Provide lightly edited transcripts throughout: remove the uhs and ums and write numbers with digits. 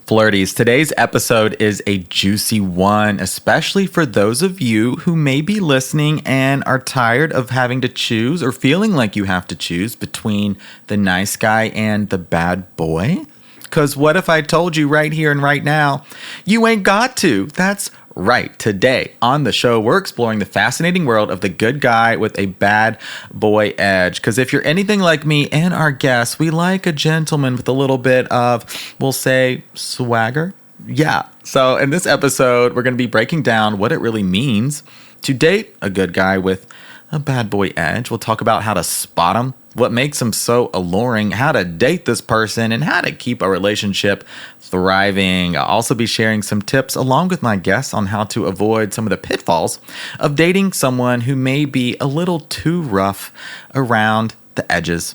Flirties, today's episode is a juicy one, especially for those of you who may be listening and are tired of having to choose or feeling like you have to choose between the nice guy and the bad boy. Because what if I told you right here and right now, you ain't got to? That's right. Today on the show, we're exploring the fascinating world of the good guy with a bad boy edge. Because if you're anything like me and our guests, we like a gentleman with a little bit of, we'll say, swagger. Yeah. So in this episode, we're going to be breaking down what it really means to date a good guy with a bad boy edge. We'll talk about how to spot him, what makes him so alluring, how to date this person, and how to keep a relationship thriving. I'll also be sharing some tips along with my guests on how to avoid some of the pitfalls of dating someone who may be a little too rough around the edges.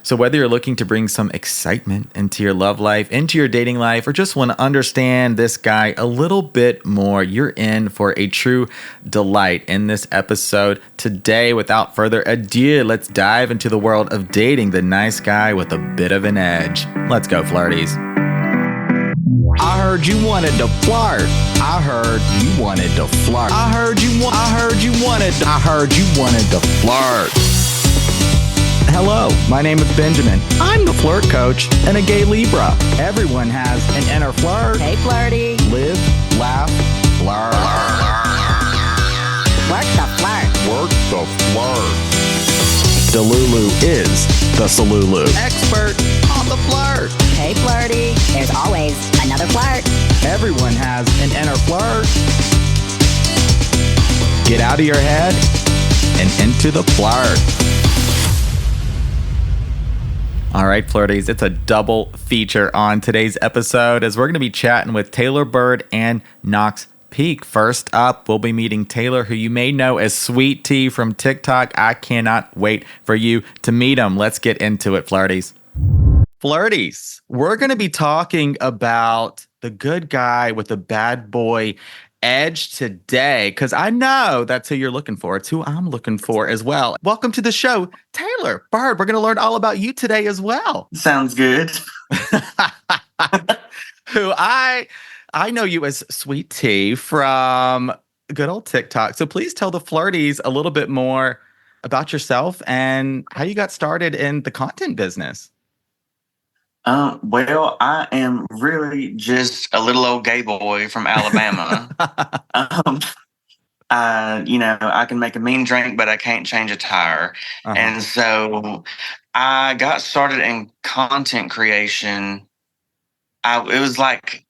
So whether you're looking to bring some excitement into your love life, into your dating life, or just want to understand this guy a little bit more, you're in for a true delight in this episode today. Without further ado, let's dive into the world of dating the nice guy with a bit of an edge. Let's go, Flirties. I heard you wanted to flirt. I heard you wanted to flirt. I heard you wanted to flirt. Hello, my name is Benjamin. I'm the flirt coach and a gay Libra. Everyone has an inner flirt. Hey, Flirty. Live, laugh, flirt. Work the flirt. Work the flirt. Delulu is the Salulu. Expert on the flirt. Hey, Flirty. There's always another flirt. Everyone has an inner flirt. Get out of your head and into the flirt. All right, Flirties, it's a double feature on today's episode as we're going to be chatting with Taylor Byrd and Knox Peake. First up, we'll be meeting Taylor, who you may know as Sweet Tea from TikTok. I cannot wait for you to meet him. Let's get into it, Flirties. Flirties, we're going to be talking about the good guy with the bad boy edge today, because I know that's who you're looking for. It's who I'm looking for as well. Welcome to the show, Taylor Byrd. We're going to learn all about you today as well. Sounds good. Who I know you as Sweet Tea from good old TikTok. So please tell the Flirties a little bit more about yourself and how you got started in the content business. Well, I am really just a little old gay boy from Alabama. I can make a mean drink, but I can't change a tire. Uh-huh. And so I got started in content creation. It was like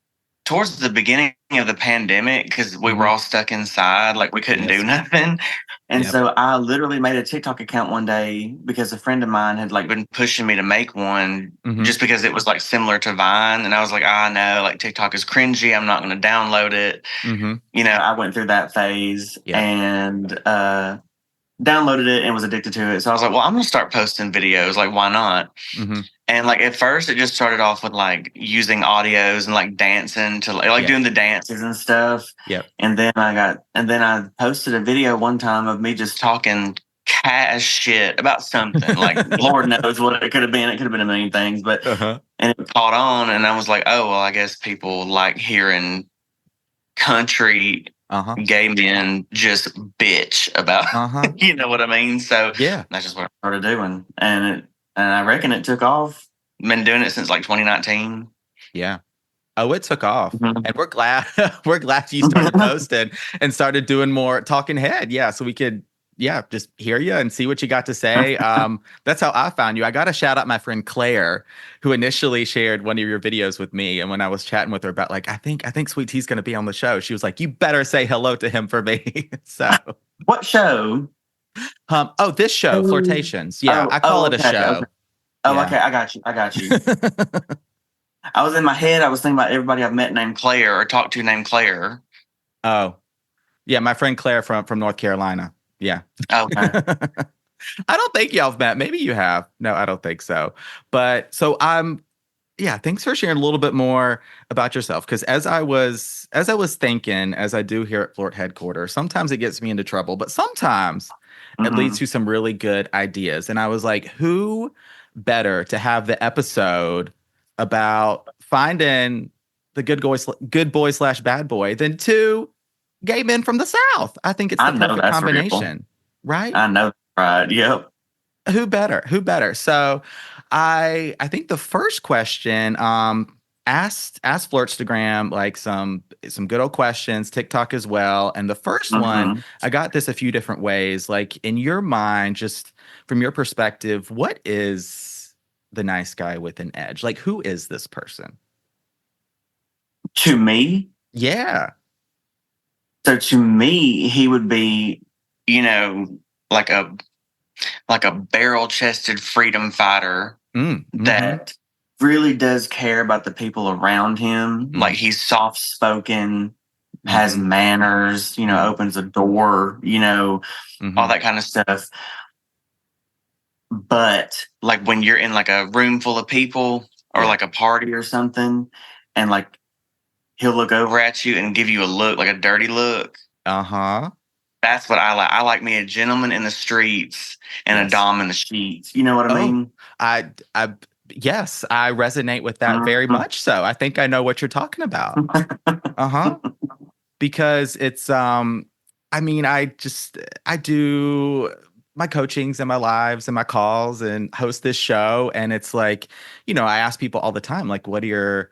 towards the beginning of the pandemic because we were all stuck inside, like we couldn't do nothing. And so I literally made a TikTok account one day because a friend of mine had like been pushing me to make one just because it was like similar to Vine. And I was like, no, like TikTok is cringy. I'm not going to download it. I went through that phase and downloaded it and was addicted to it. So I was like, well, I'm going to start posting videos. Like, why not? And like at first it just started off with like using audios and like dancing to like doing the dances and stuff. And then I posted a video one time of me just talking cash shit about something. Like Lord knows what it could have been. It could have been a million things, but and it caught on and I was like, oh well, I guess people like hearing country gay men just bitch about you know what I mean? So that's just what I started doing. And I reckon it took off. Been doing it since like 2019. Yeah. Oh, it took off. And we're glad you started posting and started doing more talking head. Yeah. So we could, just hear you and see what you got to say. That's how I found you. I got to shout out my friend Claire, who initially shared one of your videos with me. And when I was chatting with her about like, I think Sweet Tea's going to be on the show, she was like, you better say hello to him for me. So what show? This show, Flirtations. Yeah, I call it a show. Okay. Okay, I got you. I was in my head, I was thinking about everybody I've met named Claire or talked to named Claire. Oh, yeah, my friend Claire from North Carolina. Yeah. Okay. I don't think y'all have met. Maybe you have. No, I don't think so. But so thanks for sharing a little bit more about yourself. Because as I was thinking, as I do here at Flirt Headquarters, sometimes it gets me into trouble, but sometimes it leads to some really good ideas. And I was like, who better to have the episode about finding the good boy slash bad boy than two gay men from the South. I think it's I the know perfect that's real. combination, right? I know, right? Yep. Who better? Who better? So, I think the first question, asked Flirtstagram like some good old questions, TikTok as well. And the first one, Hmm. I got this a few different ways. Like in your mind, just from your perspective, what is the nice guy with an edge? Like, who is this person? To me, Yeah. so to me, he would be, you know, like a barrel chested freedom fighter that really does care about the people around him. Like he's soft spoken, has manners, opens a door, all that kind of stuff. But like when you're in like a room full of people or like a party or something, and like he'll look over at you and give you a look, like a dirty look. Uh-huh. That's what I like. I like me a gentleman in the streets and a dom in the sheets. You know what I mean? I yes, I resonate with that very much so. I think I know what you're talking about. Uh-huh. Because it's I mean, I do my coachings and my lives and my calls and host this show, and it's like, I ask people all the time, like, what are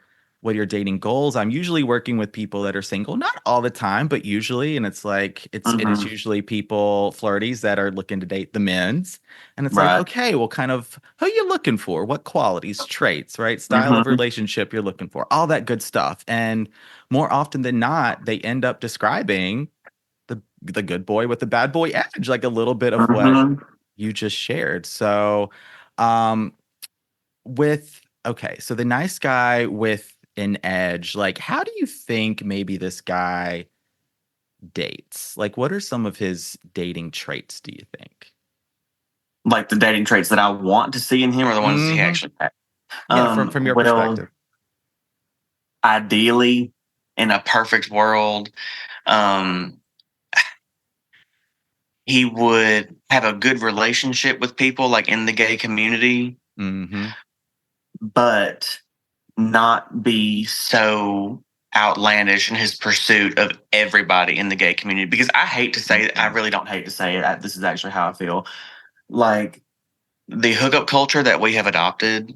your dating goals? I'm usually working with people that are single, not all the time, but usually, and it's like it is usually people flirties that are looking to date the men's. And it's like, okay, well, kind of who you looking for? What qualities, traits, right? Style of relationship you're looking for, all that good stuff. And more often than not, they end up describing the good boy with the bad boy edge, like a little bit of what you just shared. So, um, so the nice guy with an edge, like, how do you think maybe this guy dates? Like, what are some of his dating traits, do you think? Like the dating traits that I want to see in him, or the ones he actually has? Yeah, from your perspective. Ideally, in a perfect world, he would have a good relationship with people like in the gay community, but not be so outlandish in his pursuit of everybody in the gay community. Because I hate to say it, I really don't hate to say it. This is actually how I feel. Like the hookup culture that we have adopted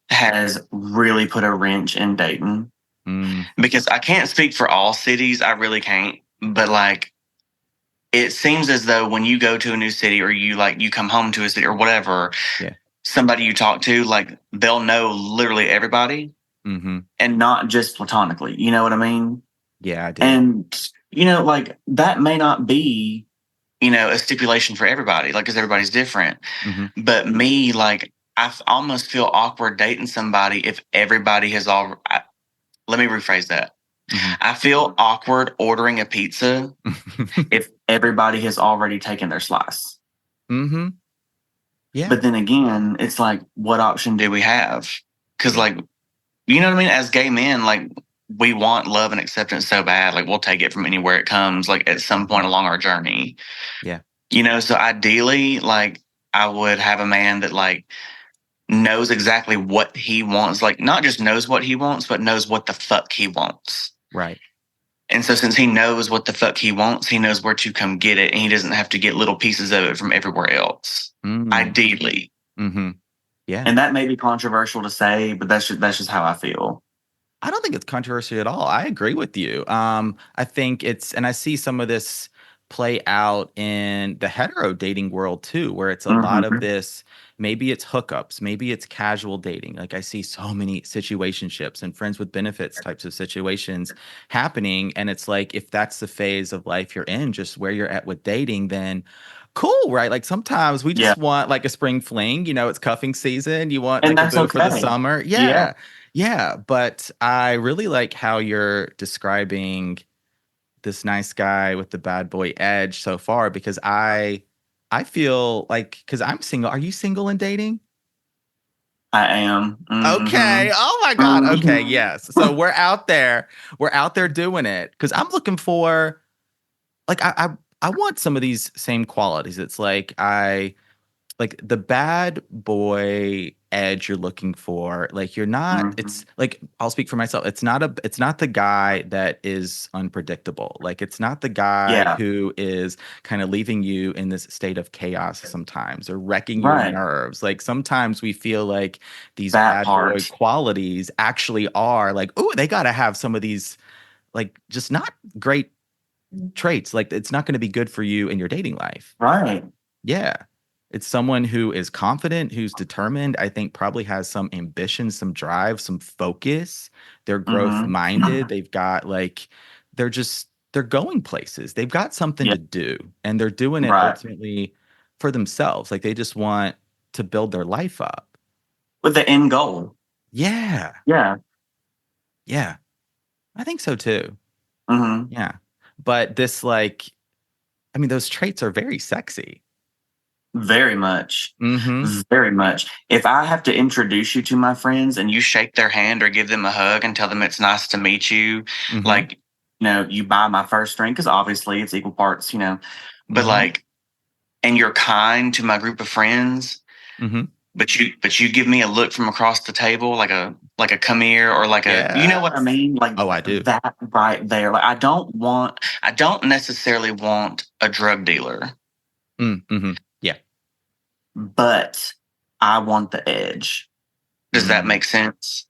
has really put a wrench in dating. Because I can't speak for all cities, I really can't. But like, it seems as though when you go to a new city or you come home to a city or whatever, somebody you talk to, like they'll know literally everybody and not just platonically. You know what I mean? Yeah, I do. And, like that may not be, a stipulation for everybody, like, because everybody's different. But me, like, I almost feel awkward dating somebody if everybody has all. Let me rephrase that. I feel awkward ordering a pizza if everybody has already taken their slice. Yeah. But then again, it's like, what option do we have? Because, like, you know what I mean? As gay men, like, we want love and acceptance so bad. Like, we'll take it from anywhere it comes, like, at some point along our journey. Yeah. So ideally, like, I would have a man that, like, knows exactly what he wants. Like, not just knows what he wants, but knows what the fuck he wants. Right. And so since he knows what the fuck he wants, he knows where to come get it, and he doesn't have to get little pieces of it from everywhere else. Ideally. Yeah. And that may be controversial to say, but that's just how I feel. I don't think it's controversial at all. I agree with you. I think and I see some of this play out in the hetero dating world too, where it's a lot of this, maybe it's hookups, maybe it's casual dating. Like I see so many situationships and friends with benefits types of situations happening. And it's like, if that's the phase of life you're in, just where you're at with dating, then cool, right? Like sometimes we just want like a spring fling, it's cuffing season. You want like a boo for the summer. Yeah. But I really like how you're describing this nice guy with the bad boy edge so far, because I feel like, because I'm single. Are you single and dating? I am. Okay. Oh my God. Okay. Yes. So we're out there. We're out there doing it. Because I'm looking for, like, I want some of these same qualities. It's like like the bad boy edge you're looking for, like you're not, it's like, I'll speak for myself. It's not the guy that is unpredictable. Like it's not the guy Yeah. who is kind of leaving you in this state of chaos sometimes or wrecking your Right. nerves. Like sometimes we feel like these That bad boy part. qualities actually are like, oh, they got to have some of these like just not great traits. Like it's not going to be good for you in your dating life. Right. Yeah. It's someone who is confident, who's determined, I think probably has some ambition, some drive, some focus. They're growth Mm-hmm. minded. They've got like, they're going places. They've got something Yeah. to do and they're doing it Right. ultimately for themselves. Like they just want to build their life up. With the end goal. Yeah. Yeah. Yeah. I think so too. Mm-hmm. Yeah. But this, like, I mean, those traits are very sexy. Very much. Mm-hmm. Very much. If I have to introduce you to my friends and you shake their hand or give them a hug and tell them it's nice to meet you, Mm-hmm. like, you buy my first drink, because obviously it's equal parts, but Mhm. like, and you're kind to my group of friends, Mm-hmm. but you give me a look from across the table, like a come here, or like you know what I mean? Like Oh, I do. that right there. Like I don't necessarily want a drug dealer, Mm-hmm. Yeah. but I want the edge. Does that make sense?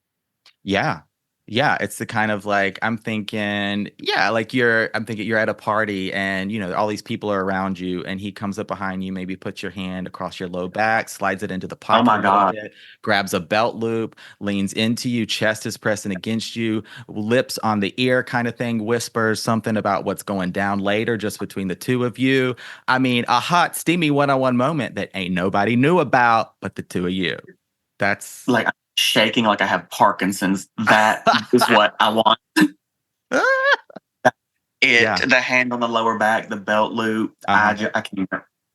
Yeah. Yeah. It's the kind of like, I'm thinking you're at a party and, all these people are around you and he comes up behind you, maybe puts your hand across your low back, slides it into the Oh pocket my a little God. bit, grabs a belt loop, leans into you, chest is pressing against you, lips on the ear kind of thing, whispers something about what's going down later just between the two of you. I mean, a hot, steamy one-on-one moment that ain't nobody knew about but the two of you. That's Like I'm shaking like I have Parkinson's. That is what I want. Yeah. The hand on the lower back, the belt loop. Uh-huh. I can't.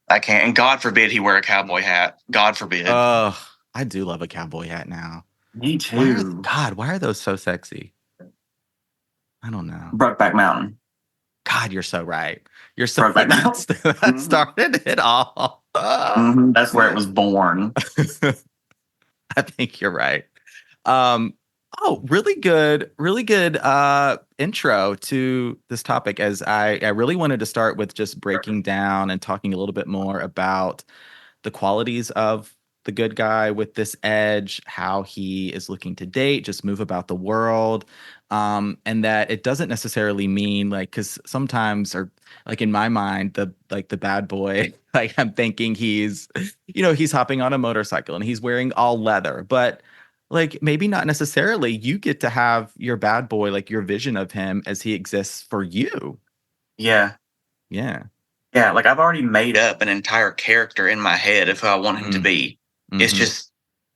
I can't. And God forbid he wear a cowboy hat. God forbid. Oh, I do love a cowboy hat now. Me too. Why are those so sexy? I don't know. Brokeback Mountain. God, you're so right. You're so Brokeback Mountain. that started it all. That's where it was born. I think you're right. Really good intro to this topic, as I really wanted to start with just breaking down and talking a little bit more about the qualities of the good guy with this edge, how he is looking to date, just move about the world. And that it doesn't necessarily mean like, because sometimes, or like in my mind, the bad boy, like I'm thinking he's hopping on a motorcycle and he's wearing all leather, but like maybe not necessarily. You get to have your bad boy, like your vision of him as he exists for you. Yeah. Yeah. Yeah. Like I've already made up an entire character in my head of who I want him to be. It's Mhm. just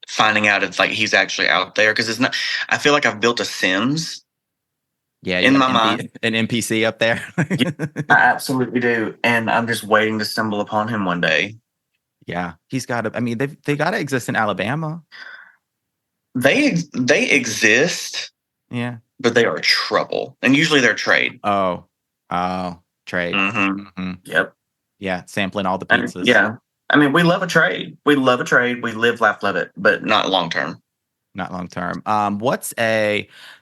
finding out if like he's actually out there, because it's not. I feel like I've built a Sims. Yeah, in my mind, an NPC up there. Yeah, I absolutely do, and I'm just waiting to stumble upon him one day. Yeah, he's got to. I mean, they got to exist in Alabama. They exist, Yeah, but they are trouble, and usually they're trade. Oh, trade. Mm-hmm. Yep. Yeah, sampling all the pizzas. Yeah, I mean, we love a trade. We love a trade. We live, laugh, love it, but not long term. Not long term.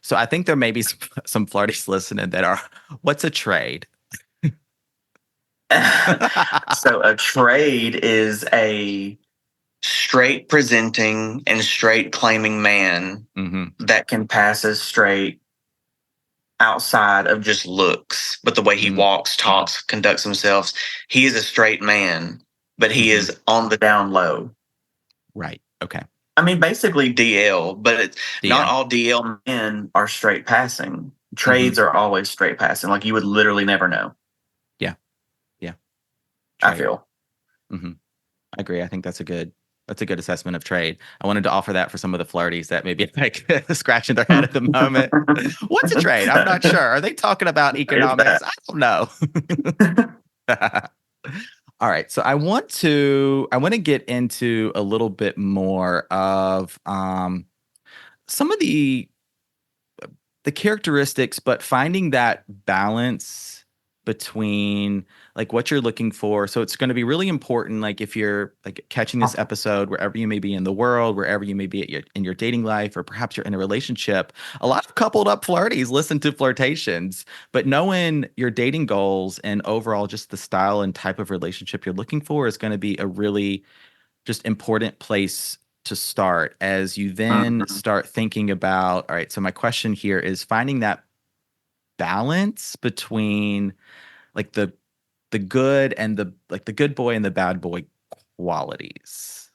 So I think there may be some flirties listening that are, what's a trade? So a trade is a straight presenting and straight claiming man that can pass as straight outside of just looks, but the way he walks, talks, conducts himself, he is a straight man, but he is on the down low. Right. Okay. I mean, basically DL, but it's DL. not all DL men are straight passing. Trades are always straight passing. Like you would literally never know. Yeah. Yeah. Trade. I feel. I agree. I think that's a good assessment of trade. I wanted to offer that for some of the flirties that maybe like scratching their head at the moment. What's a trade? I'm not sure. Are they talking about economics? I don't know. All right. So I want to get into a little bit more of some of the characteristics, but finding that balance between like what you're looking for. So it's going to be really important, like if you're like catching this episode wherever you may be in the world, wherever you may be in your dating life, or perhaps you're in a relationship. A lot of coupled up flirties listen to Flirtations, but knowing your dating goals and overall just the style and type of relationship you're looking for is going to be a really just important place to start, as you then start thinking about, all right, so my question here is finding that balance between like the good and the like the good boy and the bad boy qualities.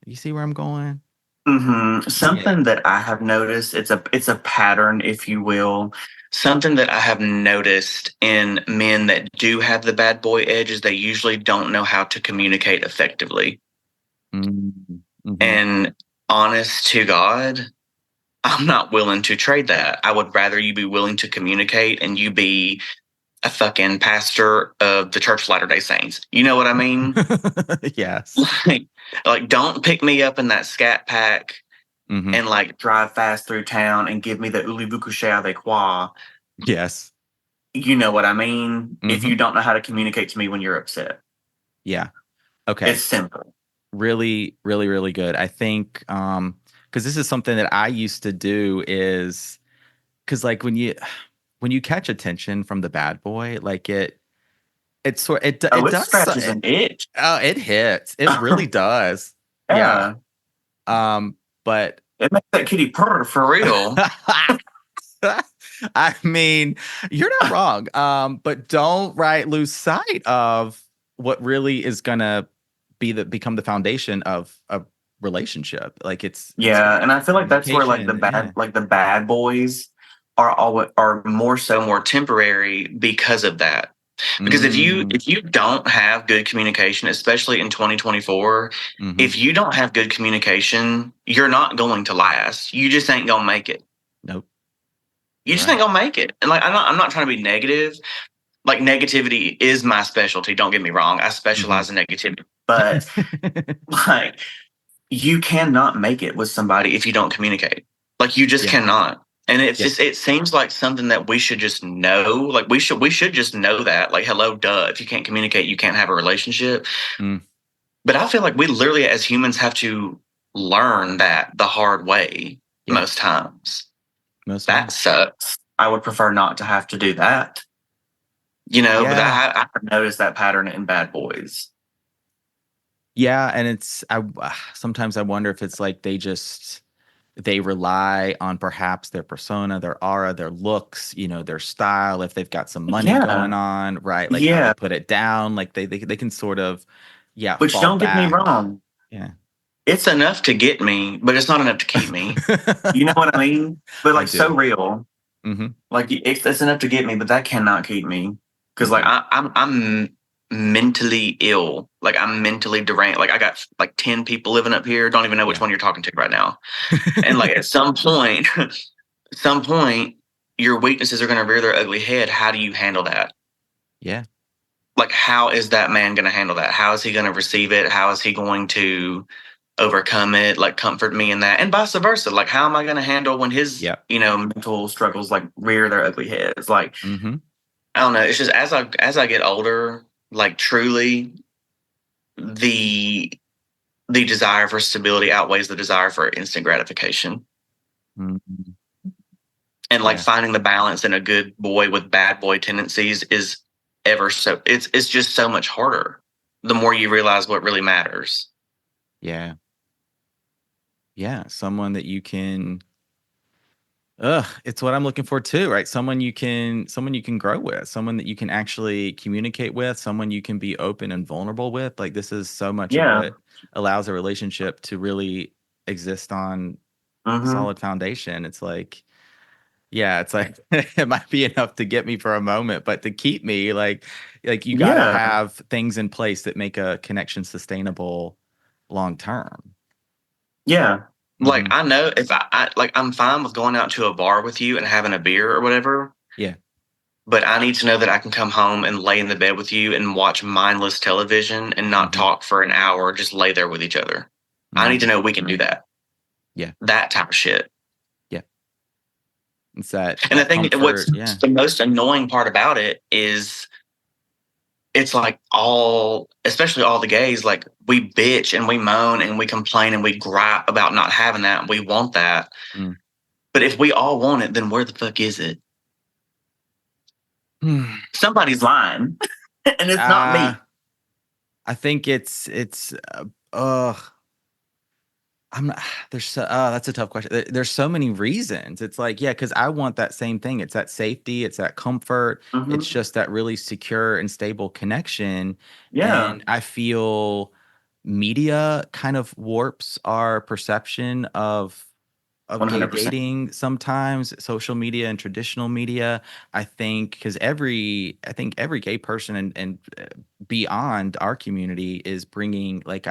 You see where I'm going? Something that I have noticed, it's a pattern, if you will. Something that I have noticed in men that do have the bad boy edge is they usually don't know how to communicate effectively. And honest to God, I'm not willing to trade that. I would rather you be willing to communicate and you be a fucking pastor of the Church of Latter-day Saints. You know what I mean? Yes. Like, don't pick me up in that scat pack and like drive fast through town and give me the voulez-vous coucher avec quoi. Yes. You know what I mean? If you don't know how to communicate to me when you're upset. Yeah. Okay. It's simple. Really, really, really good. I think because this is something that I used to do, is because like when you catch attention from the bad boy, like it does scratches an itch. Oh, it hits. It really does. Yeah. But it makes that kitty purr for real. I mean, you're not wrong. But don't lose sight of what really is gonna become the foundation of a relationship. Like and I feel like that's where like the bad boys are more temporary because of that. Because if you don't have good communication, especially in 2024, if you don't have good communication, you're not going to last. You just ain't gonna make it. Nope. You just ain't gonna make it. And like I'm not trying to be negative. Like negativity is my specialty. Don't get me wrong. I specialize in negativity. But like you cannot make it with somebody if you don't communicate. Like you just cannot. And it's just, it seems like something that we should just know. Like we should just know that. Like, hello, duh. If you can't communicate, you can't have a relationship. But I feel like we literally as humans have to learn that the hard way most times. That sucks. I would prefer not to have to do that. You know, but I noticed that pattern in bad boys. Yeah, and sometimes I wonder if it's like they rely on perhaps their persona, their aura, their looks, their style, if they've got some money going on, right? Like how they put it down, like they can sort of, Which don't get me wrong. Yeah. It's enough to get me, but it's not enough to keep me. You know what I mean? But like so real. Like it's enough to get me, but that cannot keep me. Because like I'm mentally ill. Like I'm mentally deranged. Like I got like 10 people living up here. Don't even know which one you're talking to right now. And like at some point, your weaknesses are going to rear their ugly head. How do you handle that? Yeah. Like how is that man going to handle that? How is he going to receive it? How is he going to overcome it? Like comfort me in that, and vice versa. Like how am I going to handle when his mental struggles like rear their ugly heads? Like I don't know. It's just as I get older, like truly, the desire for stability outweighs the desire for instant gratification. And like finding the balance in a good boy with bad boy tendencies is it's just so much harder the more you realize what really matters. Yeah. Someone that you can it's what I'm looking for too, right? Someone you can grow with, someone that you can actually communicate with, someone you can be open and vulnerable with. Like this is so much of what allows a relationship to really exist on a solid foundation. It's like, it might be enough to get me for a moment, but to keep me, like you gotta have things in place that make a connection sustainable long term. Yeah. Like I know if I'm fine with going out to a bar with you and having a beer or whatever. Yeah. But I need to know that I can come home and lay in the bed with you and watch mindless television and not talk for an hour, just lay there with each other. I need to know we can do that. Yeah. That type of shit. Yeah. It's that. And I think what's the most annoying part about it is it's like all, especially all the gays, like we bitch and we moan and we complain and we gripe about not having that. We want that. Mm. But if we all want it, then where the fuck is it? Somebody's lying, and it's not me. I think it's I'm not, there's so, that's a tough question. There's so many reasons. It's like, yeah, because I want that same thing. It's that safety, it's that comfort, it's just that really secure and stable connection. Yeah. And I feel media kind of warps our perception of gay 100%. dating sometimes, social media and traditional media. I think because every gay person and beyond our community is bringing like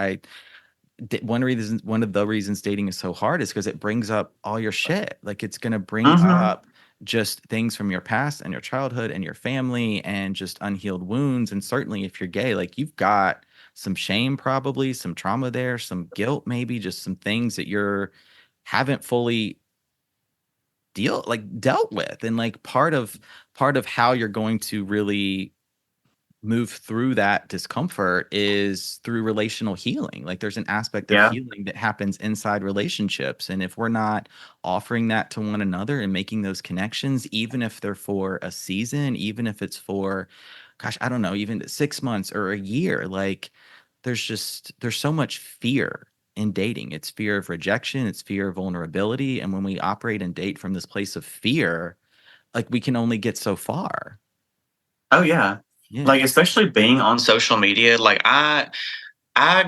one of the reasons dating is so hard is because it brings up all your shit. Like it's gonna bring up just things from your past and your childhood and your family and just unhealed wounds. And certainly if you're gay, like you've got some shame, probably some trauma there, some guilt, maybe just some things that you're haven't fully dealt with. And like part of how you're going to really move through that discomfort is through relational healing. Like there's an aspect of healing that happens inside relationships. And if we're not offering that to one another and making those connections, even if they're for a season, even if it's for, gosh, I don't know, even 6 months or a year, like there's so much fear in dating. It's fear of rejection, it's fear of vulnerability. And when we operate and date from this place of fear, like we can only get so far. Oh yeah. Yeah. Like especially being on social media, like I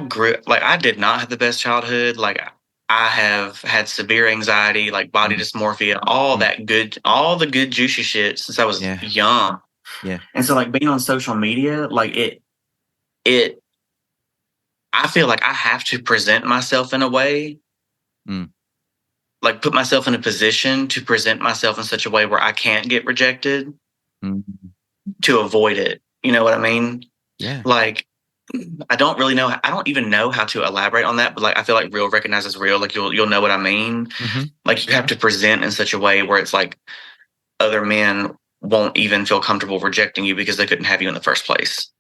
grew, like I did not have the best childhood. Like I have had severe anxiety, like body dysmorphia, all the good juicy shit since I was young. Yeah. And so like being on social media, like it I feel like I have to present myself in a way, like put myself in a position to present myself in such a way where I can't get rejected to avoid it. You know what I mean? Yeah. Like, I don't really know. I don't even know how to elaborate on that, but like, I feel like real recognizes real. Like you'll know what I mean. Like you have to present in such a way where it's like other men won't even feel comfortable rejecting you because they couldn't have you in the first place.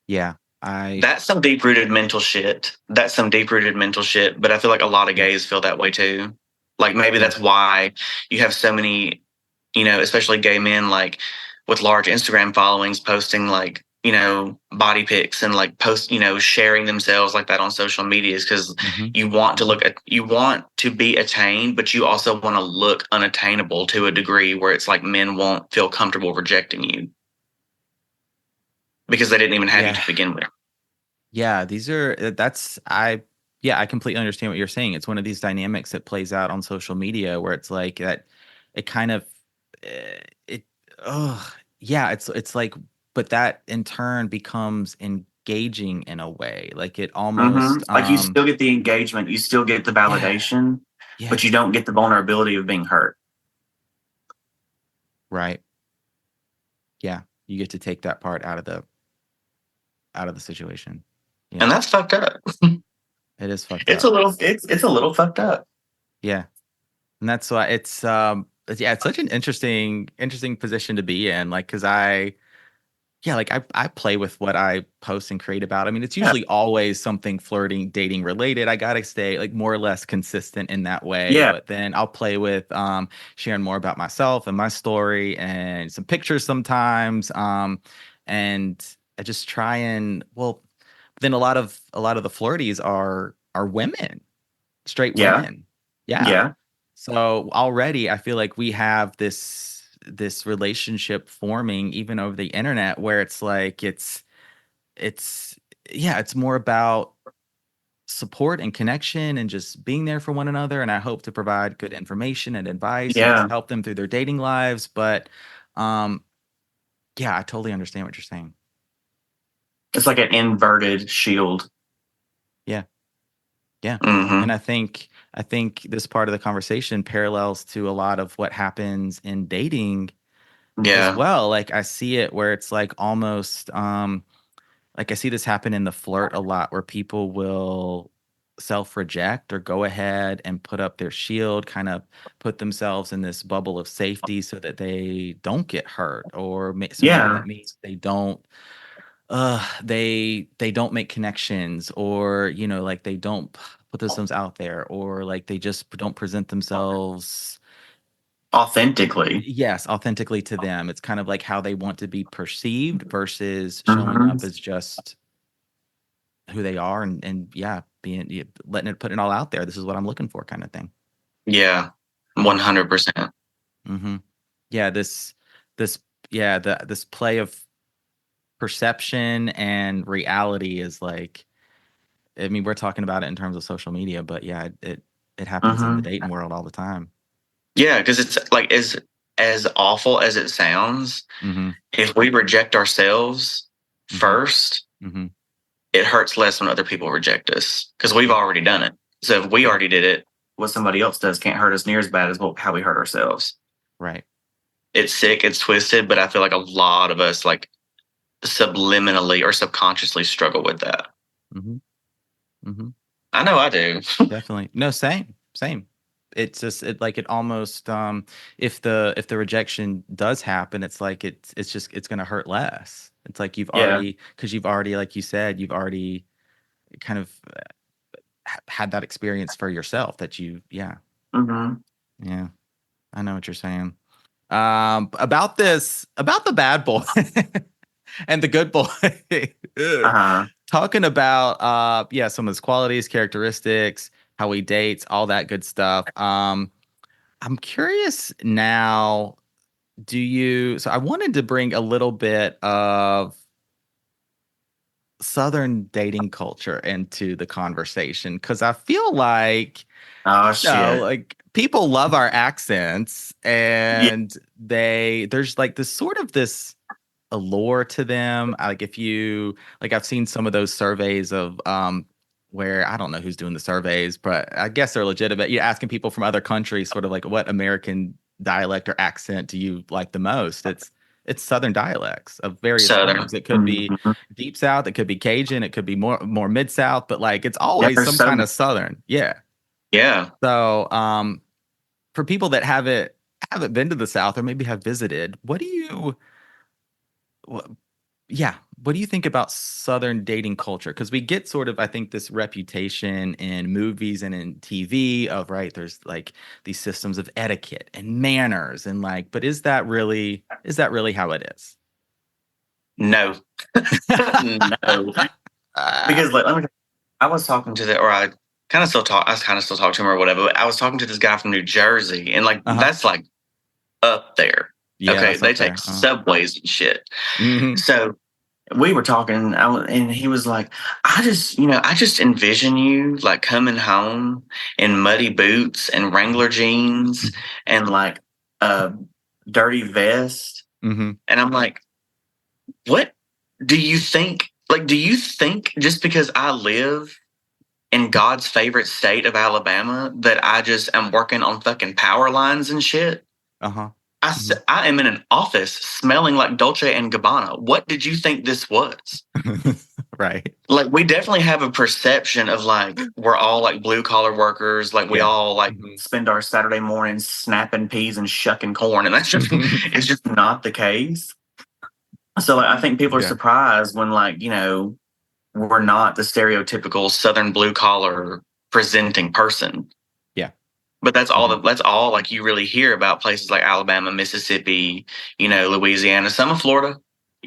Yeah. That's some deep rooted mental shit. But I feel like a lot of gays feel that way too. Like maybe that's why you have so many, you know, especially gay men, like with large Instagram followings posting like, you know, body pics and like sharing themselves like that on social media is because you want to be attained, but you also want to look unattainable to a degree where it's like men won't feel comfortable rejecting you because they didn't even have you to begin with. Yeah, I completely understand what you're saying. It's one of these dynamics that plays out on social media where it's like that it kind of it's like, but that in turn becomes engaging in a way. Like it almost like you still get the engagement, you still get the validation, but you don't get the vulnerability of being hurt. Right. Yeah, you get to take that part out of the situation. Yeah. And that's fucked up. It is fucked up. It's a little fucked up. Yeah. And that's why it's such an interesting position to be in. Like, cause I play with what I post and create about. I mean, it's usually always something flirting, dating related. I gotta stay like more or less consistent in that way. Yeah. But then I'll play with sharing more about myself and my story and some pictures sometimes. And I just try and then a lot of the flirties are women, straight women. Yeah. So already I feel like we have this relationship forming even over the internet where it's like it's more about support and connection and just being there for one another. And I hope to provide good information and advice and just help them through their dating lives. But I totally understand what you're saying. It's like an inverted shield. Yeah. And I think this part of the conversation parallels to a lot of what happens in dating as well. Like I see it where it's like almost like I see this happen in the flirt a lot where people will self-reject or go ahead and put up their shield, kind of put themselves in this bubble of safety so that they don't get hurt, or so maybe Yeah. that means they don't make connections, or like they don't put themselves out there, or like they just don't present themselves Authentically. yes authentically to them. It's kind of like how they want to be perceived versus showing Hmm. up as just who they are, and yeah, putting it all out there. This is what I'm looking for, kind of thing. Yeah, 100%. Mm-hmm. Yeah, this this play of perception and reality is like, I mean, we're talking about it in terms of social media, but yeah, it happens in the Hmm. dating world all the time. Yeah, because it's like as awful as it sounds, Mm-hmm. if we reject ourselves Mm-hmm. first, Mm-hmm. it hurts less when other people reject us because we've already done it. So if we already did it, what somebody else does can't hurt us near as bad as how we hurt ourselves. Right. It's sick, it's twisted, but I feel like a lot of us like subliminally or subconsciously struggle with that. Mm-hmm. Mm-hmm. I know I do. Definitely. No, same. It's just it almost if the rejection does happen, it's like it's gonna hurt less. It's like you've Yeah. already, because you've already, like you said, you've already kind of had that experience for yourself that Hmm. yeah, I know what you're saying. About the bad boy and the good boy. Uh-huh. Talking about some of his qualities, characteristics, how he dates, all that good stuff. I'm curious now, so I wanted to bring a little bit of Southern dating culture into the conversation, because I feel like Oh shit. like people love our accents, Yeah. and there's like this allure to them. Like if you like, I've seen some of those surveys of where I don't know who's doing the surveys, but I guess they're legitimate. You're asking people from other countries, sort of like, what American dialect or accent do you like the most? It's Southern dialects of various Southern. forms. It could be Mhm. Deep South, it could be Cajun, it could be more Mid South, but like it's Yeah, always there's some so kind many. of Southern. Yeah. Yeah. So for people that haven't been to the South or maybe have visited, wh- what do you think about Southern dating culture? Because we get sort of, I think, this reputation in movies and in TV of, right, there's like these systems of etiquette and manners, and like, but is that really how it is? No. No. Because like I was talking to I kind of still talk to him or whatever, but I was talking to this guy from New Jersey, and like Uh-huh. that's like up there. Yeah, Okay, that's they up there. take subways and shit. Mhm. So we were talking, and he was like, I just envision you like coming home in muddy boots and Wrangler jeans and like a dirty vest. Mhm. And I'm like, what do you think? Like, do you think just because I live in God's favorite state of Alabama that I just am working on fucking power lines and shit? Uh-huh. I am in an office smelling like Dolce and Gabbana. What did you think this was? Right. Like, we definitely have a perception of like we're all like blue collar workers. Like we Yeah. all like Mhm. spend our Saturday mornings snapping peas and shucking corn, and that's just it's just not the case. So like, I think people are Yeah. surprised when like we're not the stereotypical Southern blue collar presenting person. Yeah. But that's all like you really hear about places like Alabama, Mississippi, Louisiana, some of Florida,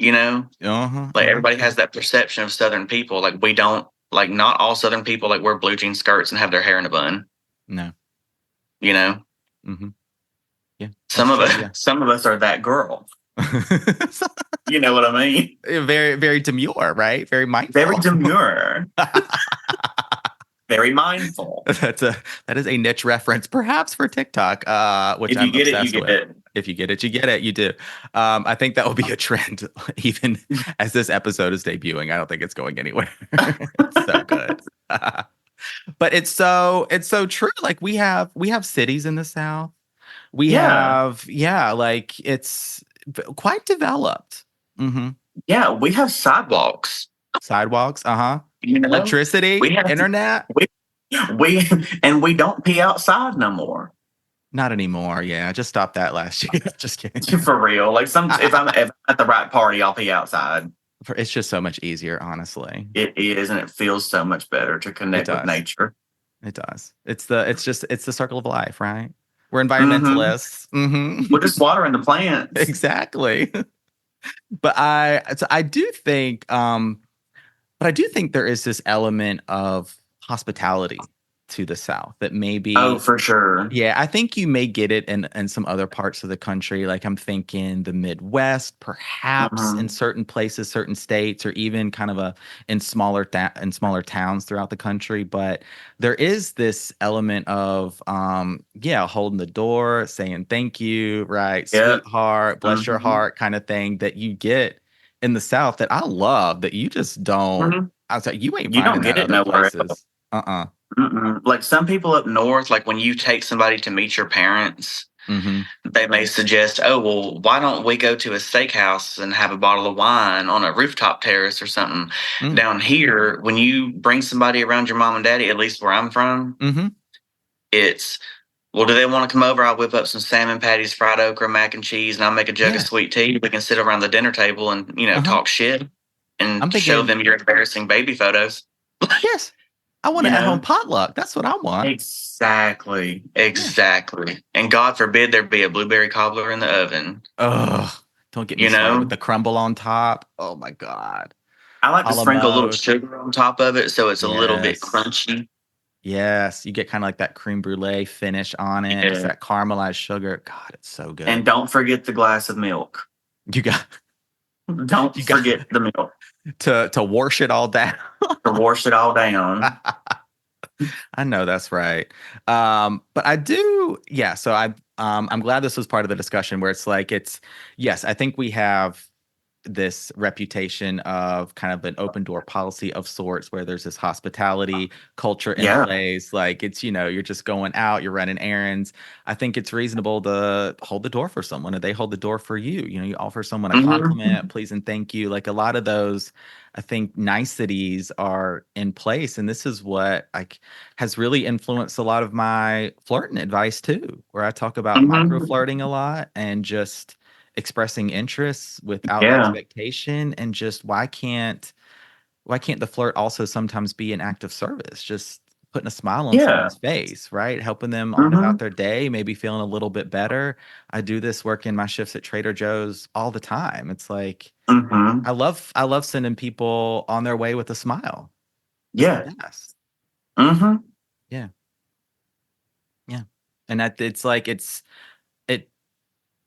Uh-huh. like everybody has that perception of Southern people. Like we don't, like not all Southern people like wear blue jean skirts and have their hair in a bun, No. Mm-hmm. Yeah. some of us are that girl. You know what I mean? Very, very demure, right? Very mindful. Very demure. Very mindful. That is a niche reference, perhaps for TikTok, which If you I'm get it, obsessed you with. get it. If you get it, you get it. You do. I think that will be a trend, even as this episode is debuting. I don't think it's going anywhere. It's so good. But it's so true. Like we have cities in the South. We have like it's quite developed. Mm-hmm. Yeah, we have sidewalks. Sidewalks. Uh-huh. You know? Electricity, We have internet. we don't pee outside no more. Not anymore. Yeah, I just stopped that last year. Just kidding. For real. Like if I'm at the right party, I'll pee outside. It's just so much easier, honestly. It is, and it feels so much better to connect with nature. It does. It's the circle of life, right? We're environmentalists. We're just watering the plants. Exactly. But I do think there is this element of hospitality to the South that maybe. Oh, for sure. Yeah, I think you may get it in some other parts of the country. Like I'm thinking the Midwest, perhaps in certain places, certain states, or even kind of in smaller towns throughout the country. But there is this element of holding the door, saying thank you, right, sweetheart, bless your heart, kind of thing that you get in the South that I love. That you just don't. I was like, you don't get it nowhere places. Like some people up north, like when you take somebody to meet your parents, they may suggest, oh, well, why don't we go to a steakhouse and have a bottle of wine on a rooftop terrace or something? Down here, when you bring somebody around your mom and daddy, at least where I'm from, it's, well, do they want to come over? I'll whip up some salmon patties, fried okra, mac and cheese, and I'll make a jug of sweet tea. We can sit around the dinner table and, talk shit and show them your embarrassing baby photos. Yes. I want an at-home potluck. That's what I want. Exactly. And God forbid there be a blueberry cobbler in the oven. Ugh. Don't get me started with the crumble on top. Oh, my God. I like to sprinkle a little sugar on top of it so it's a little bit crunchy. Yes. You get kind of like that creme brulee finish on it. It's that caramelized sugar. God, it's so good. And don't forget the glass of milk. Don't forget the milk. To wash it all down. To wash it all down. I know that's right. But I do, so I'm glad this was part of the discussion where it's like I think we have this reputation of kind of an open door policy of sorts where there's this hospitality culture in place. Like it's, you're just going out, you're running errands. I think it's reasonable to hold the door for someone and they hold the door for you. You offer someone a compliment, please and thank you. Like a lot of those, I think, niceties are in place. And this is what has really influenced a lot of my flirting advice too, where I talk about micro flirting a lot and just expressing interests without expectation, and just why can't the flirt also sometimes be an act of service, just putting a smile on someone's face, right, helping them on about their day, maybe feeling a little bit better. I do this working my shifts at Trader Joe's all the time. It's like I love sending people on their way with a smile. Yes. Yeah. And it's like it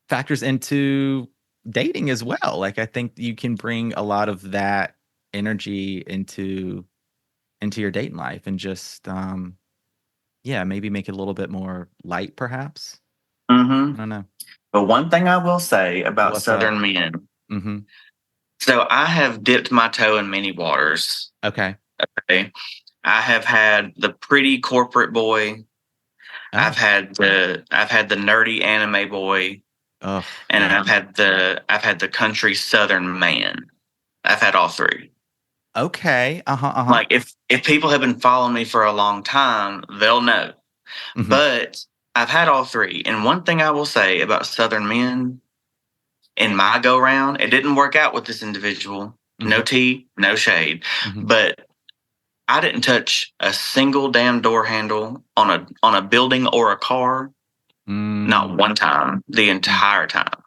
factors into dating as well. Like I think you can bring a lot of that energy into your dating life and just maybe make it a little bit more light perhaps. I don't know. But one thing I will say about Southern men. So I have dipped my toe in many waters. Okay. I have had the pretty corporate boy. I've had the nerdy anime boy. And I've had the country Southern man. I've had all three. Okay. Like if people have been following me for a long time, they'll know. But I've had all three. And one thing I will say about Southern men, in my go round, it didn't work out with this individual. No tea, no shade. But I didn't touch a single damn door handle on a building or a car. Not one time, the entire time.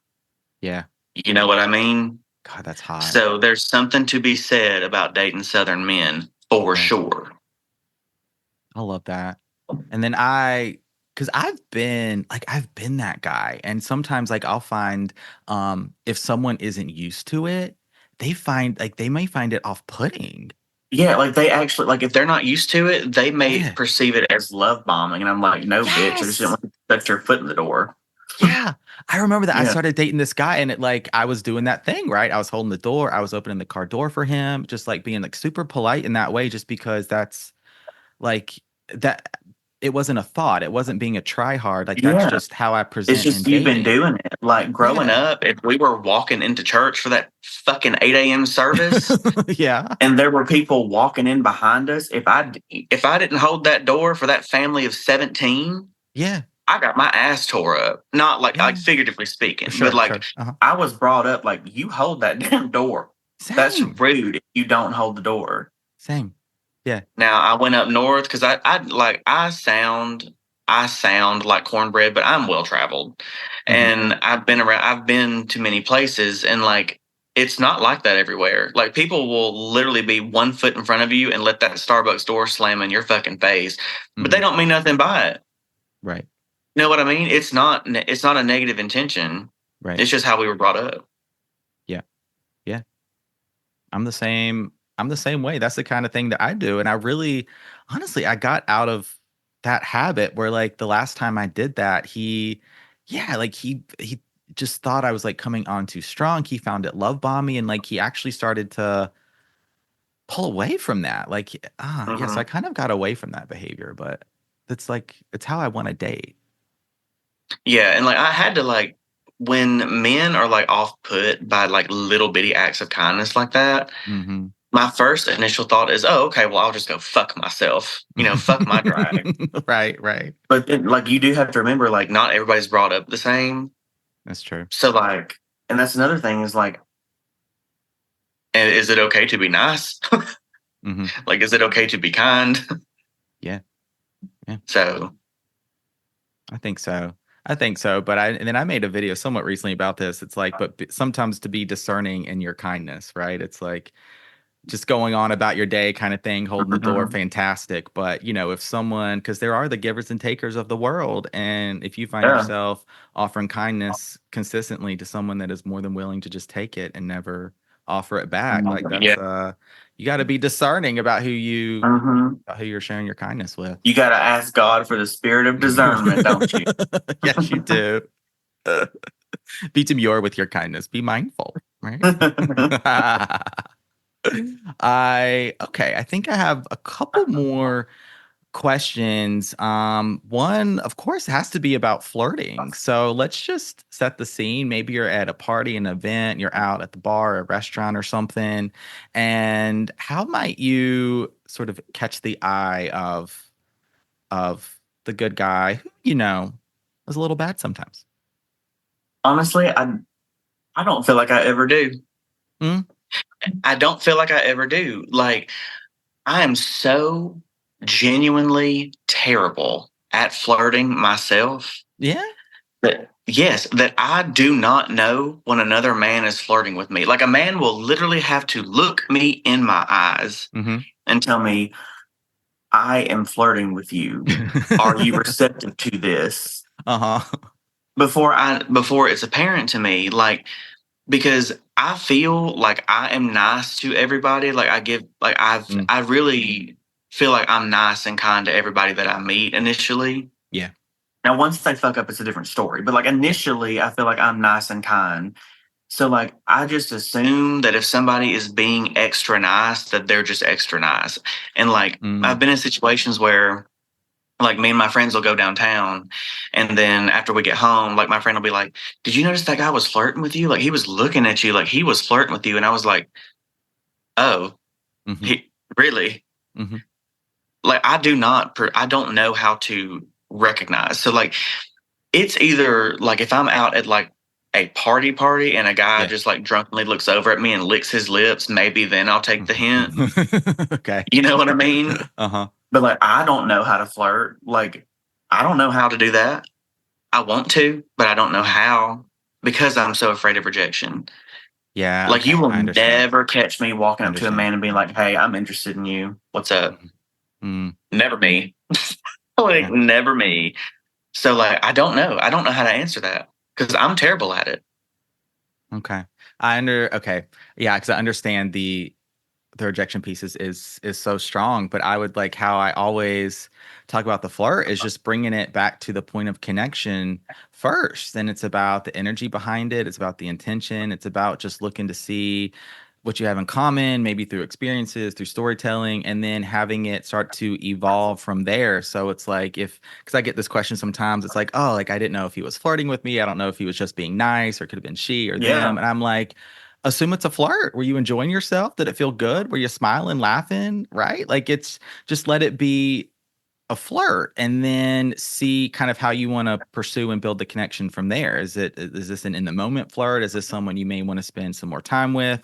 Yeah. You know what I mean? God, that's hot. So there's something to be said about dating Southern men for sure. I love that. And then because I've been that guy. And sometimes I'll find if someone isn't used to it, they may find it off-putting. Yeah, they actually, if they're not used to it, they may perceive it as love bombing. And I'm like, no, bitch, I just didn't want to set your foot in the door. Yeah. I remember that I started dating this guy and I was doing that thing, right? I was holding the door. I was opening the car door for him, just being super polite in that way, just because that's that it wasn't a thought. It wasn't being a try hard. Like that's Yeah. just how I It's present in just you've been dating. doing it. Like growing up, if we were walking into church for that fucking 8 a.m. service, Yeah. and there were people walking in behind us, if I didn't hold that door for that family of 17, Yeah. I got my ass tore up. Not like Yeah. figuratively speaking, Sure. but like Sure. Uh-huh. I was brought up like you hold that damn door. That's Same. rude if you don't hold the door. Same. Yeah. Now I went up north because I sound like cornbread, but I'm well traveled, and I've been to many places, and like it's not like that everywhere. Like people will literally be 1 foot in front of you and let that Starbucks door slam in your fucking face, but they don't mean nothing by it. Right. You know what I mean? It's not a negative intention. Right. It's just how we were brought up. Yeah. Yeah. I'm the same way. That's the kind of thing that I do. And I really, honestly, I got out of that habit where like the last time I did that, he just thought I was like coming on too strong. He found it love bombing and like he actually started to pull away from that. Like, yeah, so I kind of got away from that behavior, but it's like, it's how I want to date. Yeah, and like I had to like when men are like off put by like little bitty acts of kindness like that, my first initial thought is, oh, okay, well, I'll just go fuck myself. Fuck my drive. Right. But then, like you do have to remember, like not everybody's brought up the same. That's true. So like, and that's another thing is like, is it okay to be nice? Like, is it okay to be kind? Yeah. So I think so. But then I made a video somewhat recently about this. It's like, but sometimes to be discerning in your kindness, right? It's like just going on about your day kind of thing, holding the door, fantastic. But, if someone, because there are the givers and takers of the world. And if you find yourself offering kindness consistently to someone that is more than willing to just take it and never offer it back, like that's, you got to be discerning about who you're sharing your kindness with. You got to ask God for the spirit of discernment, don't you? Yes, you do. Be demure with your kindness. Be mindful, right? I think I have a couple more questions. One, of course, has to be about flirting. So let's just set the scene. Maybe you're at a party, an event, you're out at the bar, a restaurant or something. And how might you sort of catch the eye of the good guy who, is a little bad sometimes? Honestly, I don't feel like I ever do. I don't feel like I ever do. Like, I am so genuinely terrible at flirting myself. Yeah. That I do not know when another man is flirting with me. Like, a man will literally have to look me in my eyes and tell me, I am flirting with you. Are you receptive to this? Before it's apparent to me, like, because I feel like I am nice to everybody. Like I really feel like I'm nice and kind to everybody that I meet initially. Yeah. Now, once they fuck up, it's a different story. But like initially, I feel like I'm nice and kind. So like I just assume that if somebody is being extra nice, that they're just extra nice. And like I've been in situations where like me and my friends will go downtown, and then after we get home, like my friend will be like, did you notice that guy was flirting with you? Like he was looking at you like he was flirting with you. And I was like, oh, he really? Like I don't know how to recognize. So like it's either like if I'm out at like a party and a guy just like drunkenly looks over at me and licks his lips, maybe then I'll take the hint. Okay. You know what I mean? But like, I don't know how to flirt. Like, I don't know how to do that. I want to, but I don't know how because I'm so afraid of rejection. Yeah. Like, you will never catch me walking up to a man and being like, hey, I'm interested in you. What's up? Never me. Like, never me. So, like, I don't know. I don't know how to answer that because I'm terrible at it. Okay. Okay. Yeah, because I understand the rejection piece is so strong, but I would like how I always talk about the flirt is just bringing it back to the point of connection first. And it's about the energy behind it. It's about the intention. It's about just looking to see what you have in common, maybe through experiences, through storytelling, and then having it start to evolve from there. So it's like because I get this question sometimes, it's like, oh, like I didn't know if he was flirting with me. I don't know if he was just being nice, or it could have been she or them. And I'm like, assume it's a flirt. Were you enjoying yourself? Did it feel good? Were you smiling, laughing? Right? Like it's just let it be a flirt and then see kind of how you want to pursue and build the connection from there. Is this an in the moment flirt? Is this someone you may want to spend some more time with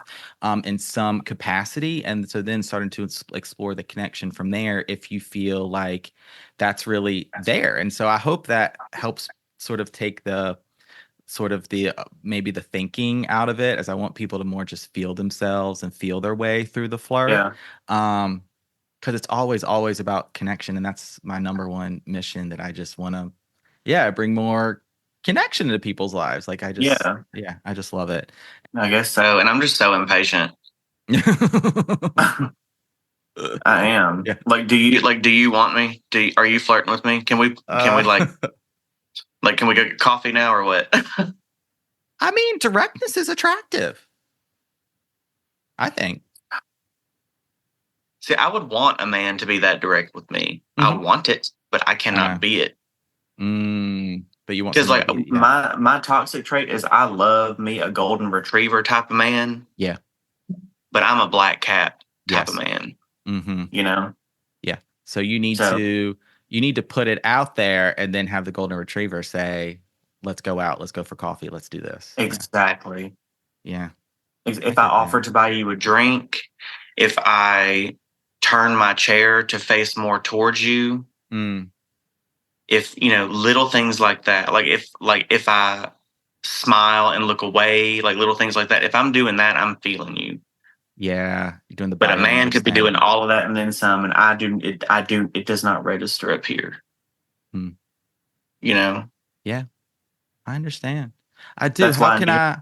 in some capacity? And so then starting to explore the connection from there if you feel like that's really there. And so I hope that helps sort of take the maybe the thinking out of it, as I want people to more just feel themselves and feel their way through the flirt. Because it's always about connection, and that's my number one mission, that I just want to, bring more connection into people's lives. Like I just love it. I guess so, and I'm just so impatient. I am. Yeah. Like, do you want me? Are you flirting with me? Can we can we go get coffee now or what? I mean, directness is attractive, I think. See, I would want a man to be that direct with me. I want it, but I cannot be it. But you want, because like my toxic trait is I love me a golden retriever type of man. Yeah, but I'm a black cat type of man. You know. Yeah. So you need to put it out there and then have the golden retriever say, "Let's go out. Let's go for coffee. Let's do this." Exactly. Yeah. If I offer to buy you a drink, if I turn my chair to face more towards you, if little things like that, like if I smile and look away, like little things like that, if I'm doing that, I'm feeling you. Yeah, you're doing the. But a man could be doing all of that and then some, and it does not register up here. You know. Yeah, I understand. I do. That's How can I?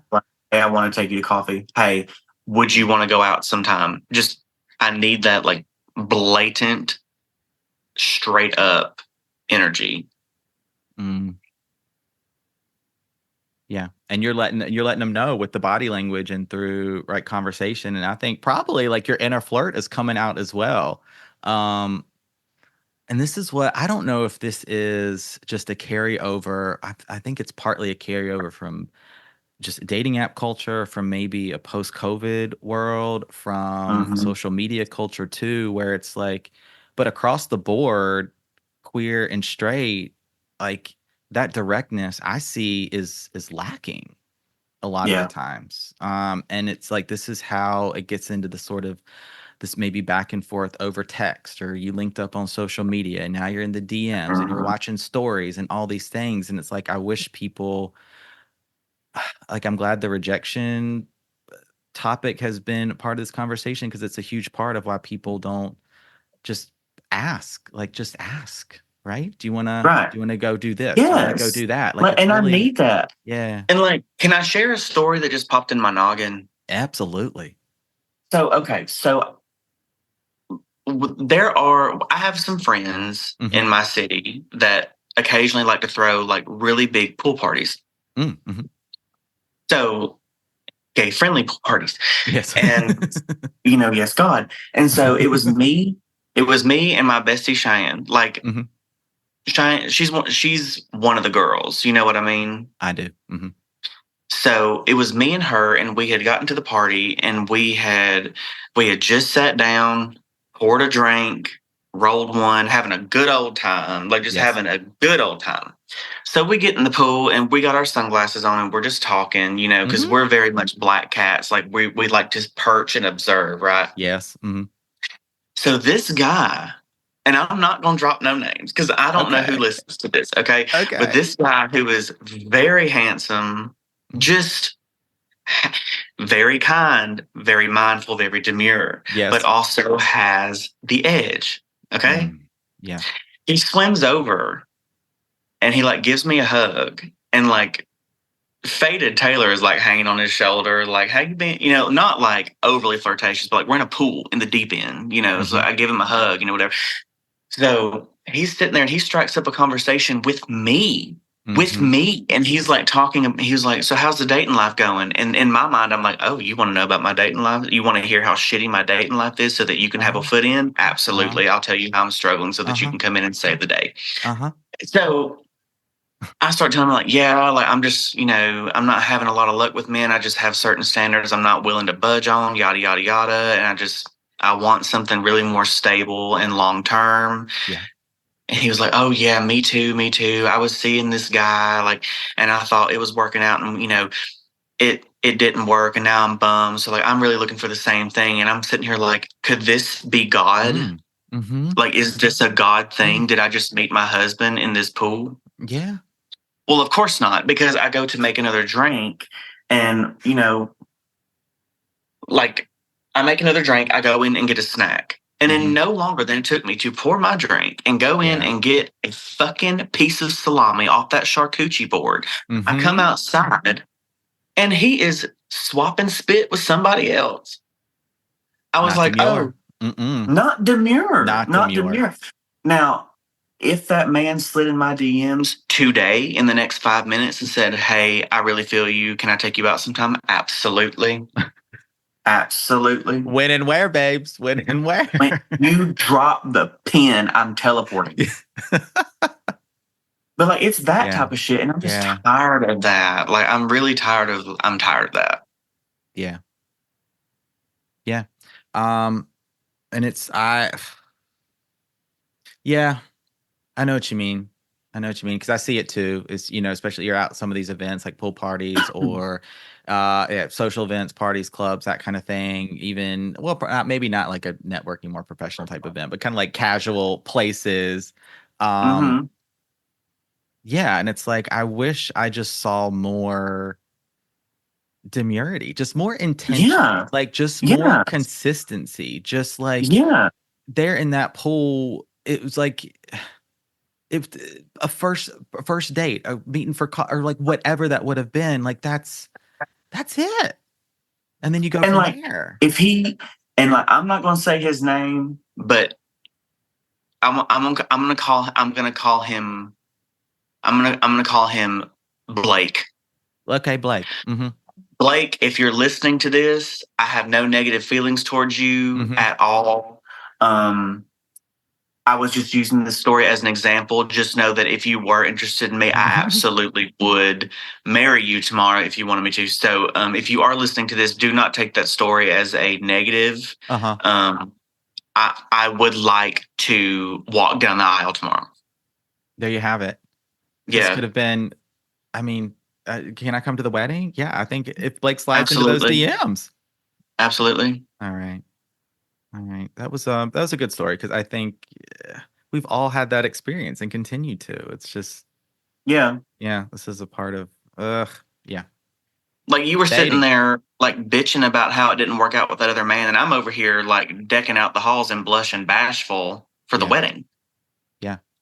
Hey, I want to take you to coffee. Hey, would you want to go out sometime? Just, I need that like blatant, straight up energy. Yeah, and you're letting them know with the body language and through right conversation, and I think probably like your inner flirt is coming out as well. And this is what I don't know if this is just a carryover. I think it's partly a carryover from just dating app culture, from maybe a post-COVID world, from social media culture too, where it's like, but across the board, queer and straight, like that directness I see is lacking a lot of the times. And it's like, this is how it gets into the sort of this maybe back and forth over text, or you linked up on social media and now you're in the DMs and you're watching stories and all these things. And it's like, I wish people, like, I'm glad the rejection topic has been part of this conversation, because it's a huge part of why people don't just ask, right? Do you want to go do this? Yes. Do you want to go do that? Like, and really, I need that. Yeah. And like, can I share a story that just popped in my noggin? Absolutely. So, okay. So I have some friends in my city that occasionally like to throw like really big pool parties. So, gay-friendly pool parties. Yes. And, yes, God. And so it was me and my bestie Cheyenne. Like, Cheyenne, she's one of the girls. You know what I mean? I do. So it was me and her, and we had gotten to the party, and we had just sat down, poured a drink, rolled one, having a good old time, like just having a good old time. So we get in the pool and we got our sunglasses on and we're just talking, because we're very much black cats. Like we like to perch and observe, right? Yes. So this guy, and I'm not going to drop no names because I don't know who listens to this. Okay. But this guy who is very handsome, just very kind, very mindful, very demure, but also has the edge. Okay. Yeah. He swims over and he like gives me a hug, and like Faded Taylor is like hanging on his shoulder, like, how you been? Not like overly flirtatious, but like we're in a pool in the deep end, so I give him a hug, whatever. So he's sitting there and he strikes up a conversation with me. with me, and he's like talking. He was like, "So how's the dating life going?" And in my mind, I'm like, "Oh, you want to know about my dating life? You want to hear how shitty my dating life is, so that you can have a foot in? Absolutely, I'll tell you how I'm struggling, so that you can come in and save the day." So I start telling him like, "Yeah, like I'm just, I'm not having a lot of luck with men. I just have certain standards I'm not willing to budge on, yada yada yada, and I want something really more stable and long term." Yeah. And he was like, "Oh yeah, me too, me too. I was seeing this guy, like, and I thought it was working out, and it didn't work, and now I'm bummed. So like, I'm really looking for the same thing." And I'm sitting here like, could this be God? Like, is this a God thing? Did I just meet my husband in this pool? Yeah. Well, of course not, because I go to make another drink, and like, I make another drink, I go in and get a snack. And then no longer than it took me to pour my drink and go in and get a fucking piece of salami off that charcuterie board. I come outside and he is swapping spit with somebody else. I was like, demure. not demure. Not demure. Now, if that man slid in my DMs today in the next 5 minutes and said, "Hey, I really feel you. Can I take you out sometime?" Absolutely. Absolutely. When and where, babes? When and where? When you drop the pin, I'm teleporting. But like, it's that type of shit, and I'm just tired of that. Like, I'm tired of that. Yeah. Yeah. And I know what you mean. Because I see it too. Is especially you're out some of these events like pool parties or social events, parties, clubs, that kind of thing. Even maybe not like a networking, more professional type event, but kind of like casual places. Yeah, and it's like I wish I just saw more demurity, just more intention, like just more consistency, just like there in that pool. It was like. If a first date, a meeting for or like whatever that would have been, like that's it, and then you go from there. If he I'm not going to say his name, but I'm gonna call him Blake. Okay, Blake. Blake, if you're listening to this, I have no negative feelings towards you at all. I was just using this story as an example. Just know that if you were interested in me, I absolutely would marry you tomorrow if you wanted me to. So if you are listening to this, do not take that story as a negative. I would like to walk down the aisle tomorrow. There you have it. Yeah. This could have been, I mean, can I come to the wedding? Yeah, I think if Blake slides into those DMs. Absolutely. All right. That was a good story, because I think we've all had that experience and continue to. It's just this is a part of like you were sitting there like bitching about how it didn't work out with that other man, and I'm over here like decking out the halls and blushing bashful for the wedding.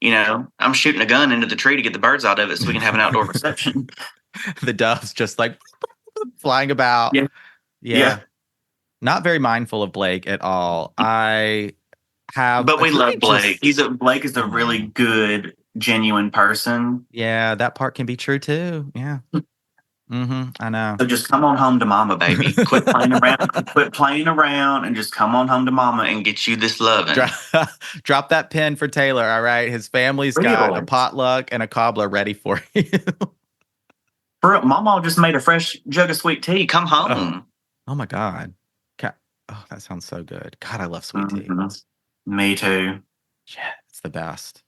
I'm shooting a gun into the tree to get the birds out of it so we can have an outdoor reception. The doves just like flying about. Yeah. Not very mindful of Blake at all. But we love Blake. Blake is a really good, genuine person. Yeah, that part can be true too. Yeah. I know. So just come on home to mama, baby. Quit playing around and just come on home to mama and get you this loving. Drop that pin for Taylor, all right? His family's got a potluck and a cobbler ready for you. Mama just made a fresh jug of sweet tea. Come home. Oh my God. Oh, that sounds so good. God, I love sweet tea. Me too. Yeah, it's the best.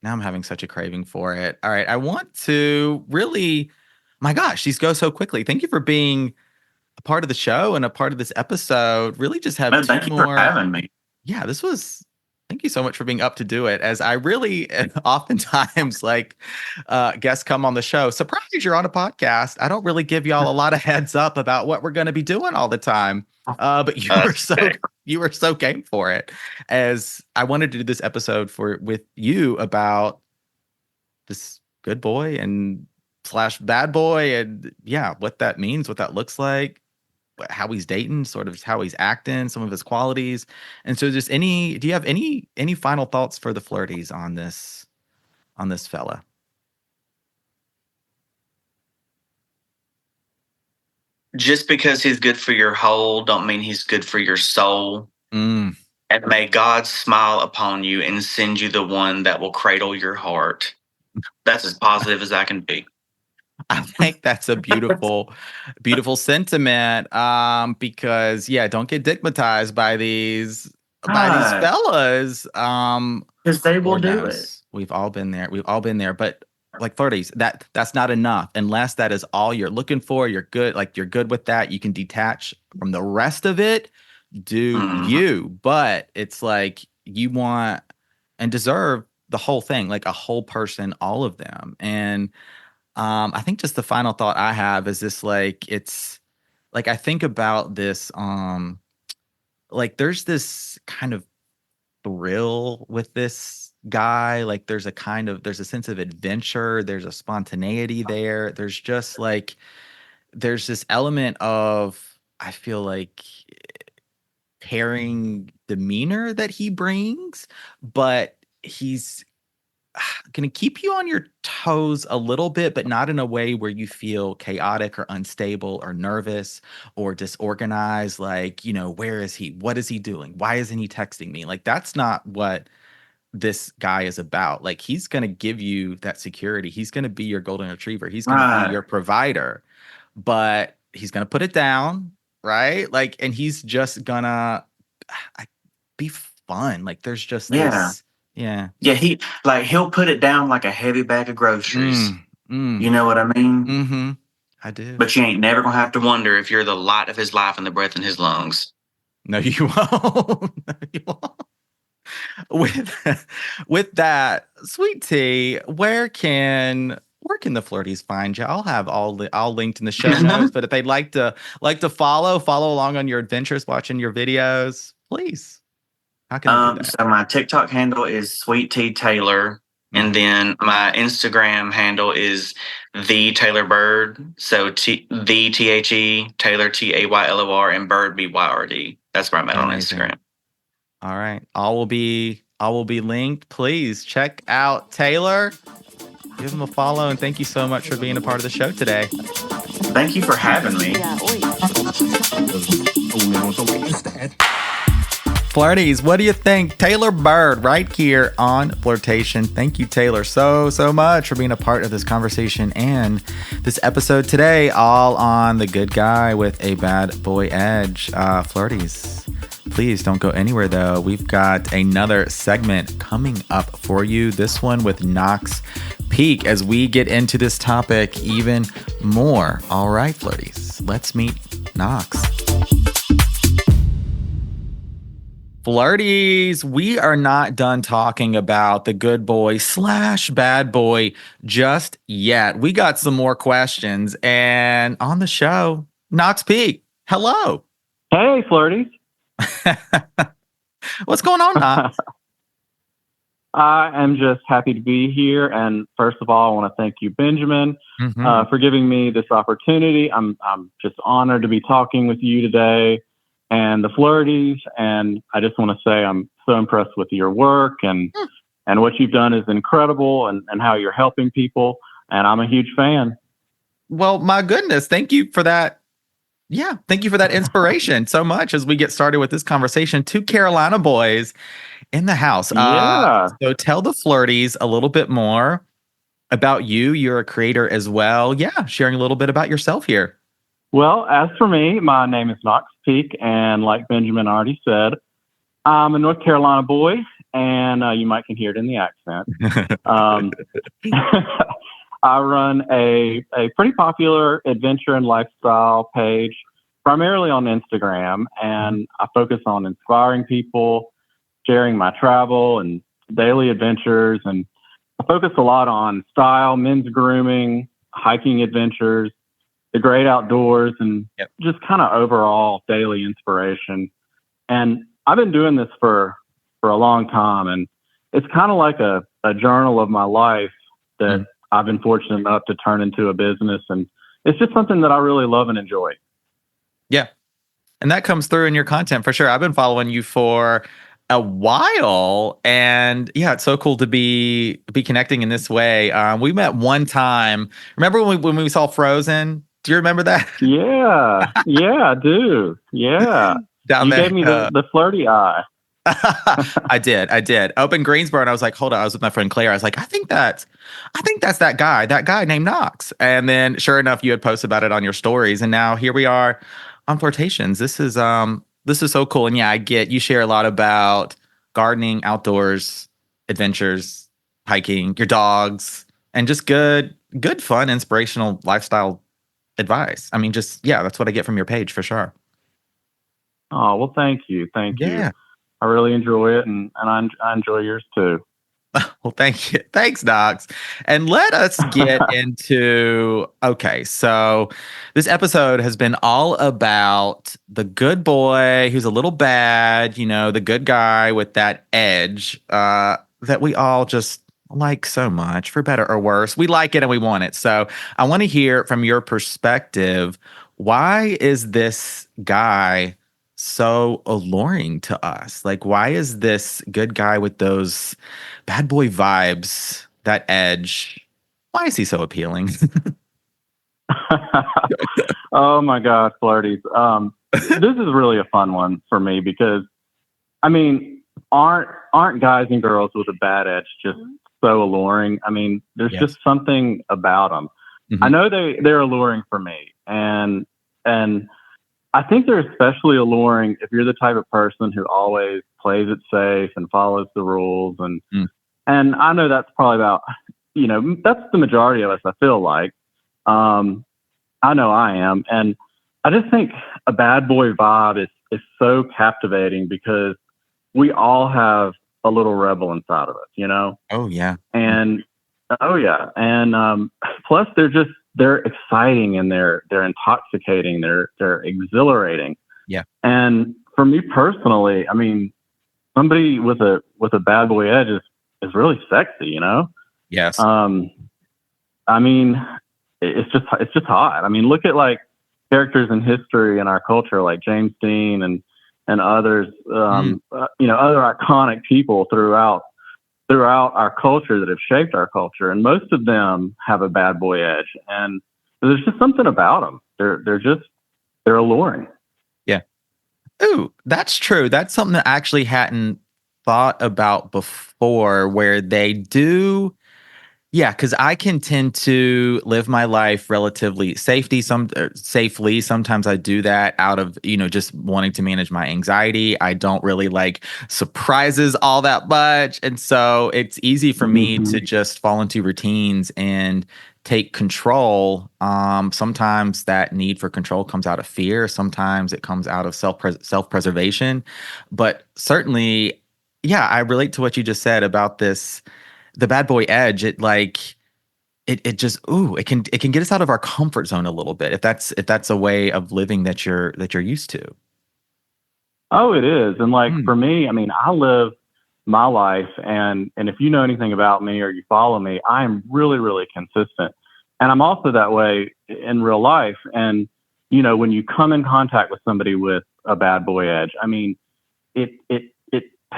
Now I'm having such a craving for it. All right, I want to really, my gosh, these go so quickly. Thank you for being a part of the show and a part of this episode. Really just have thank you for having me. Yeah, thank you so much for being up to do it. As I really oftentimes like guests come on the show, surprise, you're on a podcast. I don't really give y'all a lot of heads up about what we're going to be doing all the time. But you were so game for it, as I wanted to do this episode with you about this good boy and / bad boy, and what that means, what that looks like, how he's dating, sort of how he's acting, some of his qualities. And so do you have any final thoughts for the Flirties on this fella? just because he's good for your whole, don't mean he's good for your soul. Mm. And may God smile upon you and send you the one that will cradle your heart. That's as positive as I can be. I think that's a beautiful, beautiful sentiment. Because don't get digmatized by these fellas. Because they will Lord do knows, it. We've all been there. We've all been there. But like flirties, that's not enough unless that is all you're looking for. You're good. Like you're good with that. You can detach from the rest of it. Do you? But it's like you want and deserve the whole thing, like a whole person, all of them. And I think just the final thought I have is this, like, it's like I think about this, like there's this kind of thrill with this guy. Like there's a sense of adventure, there's a spontaneity there. There's just like there's this element of, I feel like, caring demeanor that he brings, but he's going to keep you on your toes a little bit, but not in a way where you feel chaotic or unstable or nervous or disorganized. Like, where is he? What is he doing? Why isn't he texting me? Like, that's not what this guy is about. Like, he's going to give you that security. He's going to be your golden retriever. He's going to be your provider, but he's going to put it down. Right. Like, and he's just gonna be fun. Like, there's just this. Yeah. Yeah, he'll put it down like a heavy bag of groceries. You know what I mean? Mm-hmm. I do. But you ain't never gonna have to wonder if you're the light of his life and the breath in his lungs. No, you won't. No, you won't. With that, Sweet Tea, where can the flirties find you? I'll have all linked in the show notes. But if they'd like to follow along on your adventures, watching your videos, please. How can I do that? So my TikTok handle is Sweet Tea Taylor, and then my Instagram handle is the Taylor Byrd. So the THE Taylor TAYLOR and Byrd BYRD. That's where I'm at on Instagram. All right, all will be linked. Please check out Taylor. Give him a follow, and thank you so much for being a part of the show today. Thank you for having me. Flirties, what do you think? Taylor Byrd right here on Flirtation. Thank you, Taylor, so much for being a part of this conversation and this episode today, all on the good guy with a bad boy edge. Flirties, please don't go anywhere, though. We've got another segment coming up for you, this one with Knox, Peake, as we get into this topic even more. All right, Flirties, let's meet Knox. Flirties, we are not done talking about the good boy / bad boy just yet. We got some more questions, and on the show, Knox Peake. Hello. Hey, Flirties. What's going on, Knox? I am just happy to be here. And first of all, I want to thank you, Benjamin, for giving me this opportunity. I'm just honored to be talking with you today and the Flirties. And I just want to say I'm so impressed with your work and what you've done is incredible and how you're helping people. And I'm a huge fan. Well, my goodness. Thank you for that. Yeah. Thank you for that inspiration so much as we get started with this conversation. 2 Carolina boys in the house. So tell the Flirties a little bit more about you. You're a creator as well. Yeah. Sharing a little bit about yourself here. Well, as for me, my name is Knox Peake, and like Benjamin already said, I'm a North Carolina boy, and you might can hear it in the accent. I run a pretty popular adventure and lifestyle page, primarily on Instagram, and I focus on inspiring people, sharing my travel and daily adventures, and I focus a lot on style, men's grooming, hiking adventures, the great outdoors, and just kind of overall daily inspiration. And I've been doing this for a long time, and it's kind of like a journal of my life that I've been fortunate enough to turn into a business. And it's just something that I really love and enjoy. Yeah. And that comes through in your content for sure. I've been following you for a while, and yeah, it's so cool to be connecting in this way. We met one time. Remember when we saw Frozen? Do Do you remember that? Yeah, I do. Yeah, Down you there. gave me the flirty eye. I did. Up in Greensboro, and I was like, hold on. I was with my friend Claire. I was like, I think that's that guy named Knox. And then sure enough, you had posted about it on your stories. And now here we are on Flirtations. This is so cool. And yeah, I get you share a lot about gardening, outdoors, adventures, hiking, your dogs, and just good, fun, inspirational lifestyle advice. I mean, just yeah, that's what I get from your page for sure. Oh, well, thank you. Thank you. Yeah. I really enjoy it, and I enjoy yours too. Well, thank you. Thanks, Knox. And let us get into okay. So, this episode has been all about the good boy who's a little bad, the good guy with that edge that we all just like so much, for better or worse. We like it and we want it. So, I want to hear from your perspective, why is this guy so alluring to us? Like, why is this good guy with those bad boy vibes, that edge, why is he so appealing? Oh my gosh, flirties. This is really a fun one for me because, I mean, aren't guys and girls with a bad edge just so alluring? I mean, there's just something about them. Mm-hmm. I know they're alluring for me, and I think they're especially alluring if you're the type of person who always plays it safe and follows the rules. And I know that's probably about, that's the majority of us, I feel like. I know I am. And I just think a bad boy vibe is so captivating because we all have a little rebel inside of us, Oh, yeah. And, plus they're exciting and they're intoxicating. They're exhilarating. Yeah. And for me personally, I mean, somebody with a bad boy edge is really sexy, Yes. I mean, it's just hot. I mean, look at like characters in history and our culture, like James Dean and others, other iconic people throughout our culture that have shaped our culture. And most of them have a bad boy edge. And there's just something about them. They're alluring. Yeah. Ooh, that's true. That's something that I actually hadn't thought about before, where they do. Yeah, because I can tend to live my life relatively safely. Sometimes I do that out of, just wanting to manage my anxiety. I don't really like surprises all that much. And so it's easy for me to just fall into routines and take control. Sometimes that need for control comes out of fear. Sometimes it comes out of self-preservation. But certainly, yeah, I relate to what you just said about this. The bad boy edge, it can get us out of our comfort zone a little bit if that's a way of living that you're used to. Oh, it is. And like for me, I mean, I live my life and if you know anything about me or you follow me, I am really, really consistent. And I'm also that way in real life. And, when you come in contact with somebody with a bad boy edge, I mean, it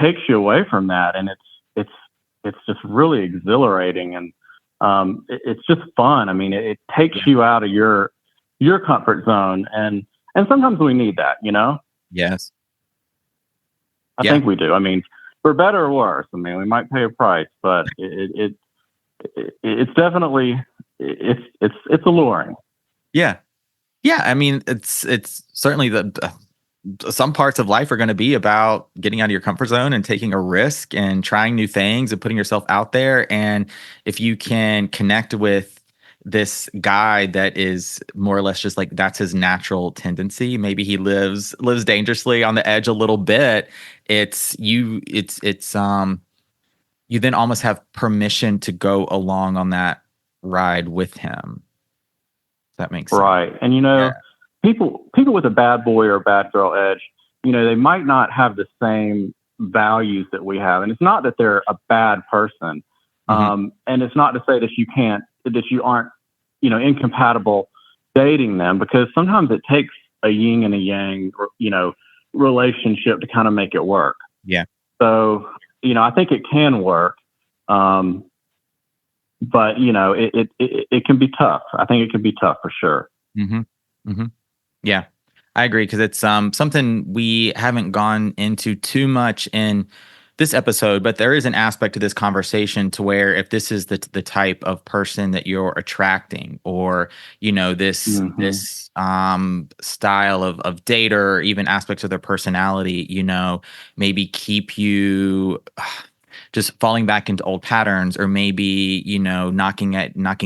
takes you away from that. And it's just really exhilarating and it's just fun. I mean, it takes you out of your comfort zone, and sometimes we need that, Yes, I think we do. I mean, for better or worse. I mean, we might pay a price, but it's definitely it's alluring. Yeah. I mean, it's certainly some parts of life are going to be about getting out of your comfort zone and taking a risk and trying new things and putting yourself out there. And if you can connect with this guy that is more or less just like that's his natural tendency, maybe he lives dangerously on the edge a little bit. You then almost have permission to go along on that ride with him. That makes sense. Right. And people with a bad boy or a bad girl edge, they might not have the same values that we have. And it's not that they're a bad person. And it's not to say that you aren't, incompatible dating them, because sometimes it takes a yin and a yang, relationship to kind of make it work. Yeah. So, I think it can work. But it can be tough. I think it can be tough for sure. Mm-hmm. Yeah, I agree because it's something we haven't gone into too much in this episode, but there is an aspect to this conversation to where if this is the type of person that you're attracting, or this style of date, or even aspects of their personality, maybe keep you just falling back into old patterns, or maybe knocking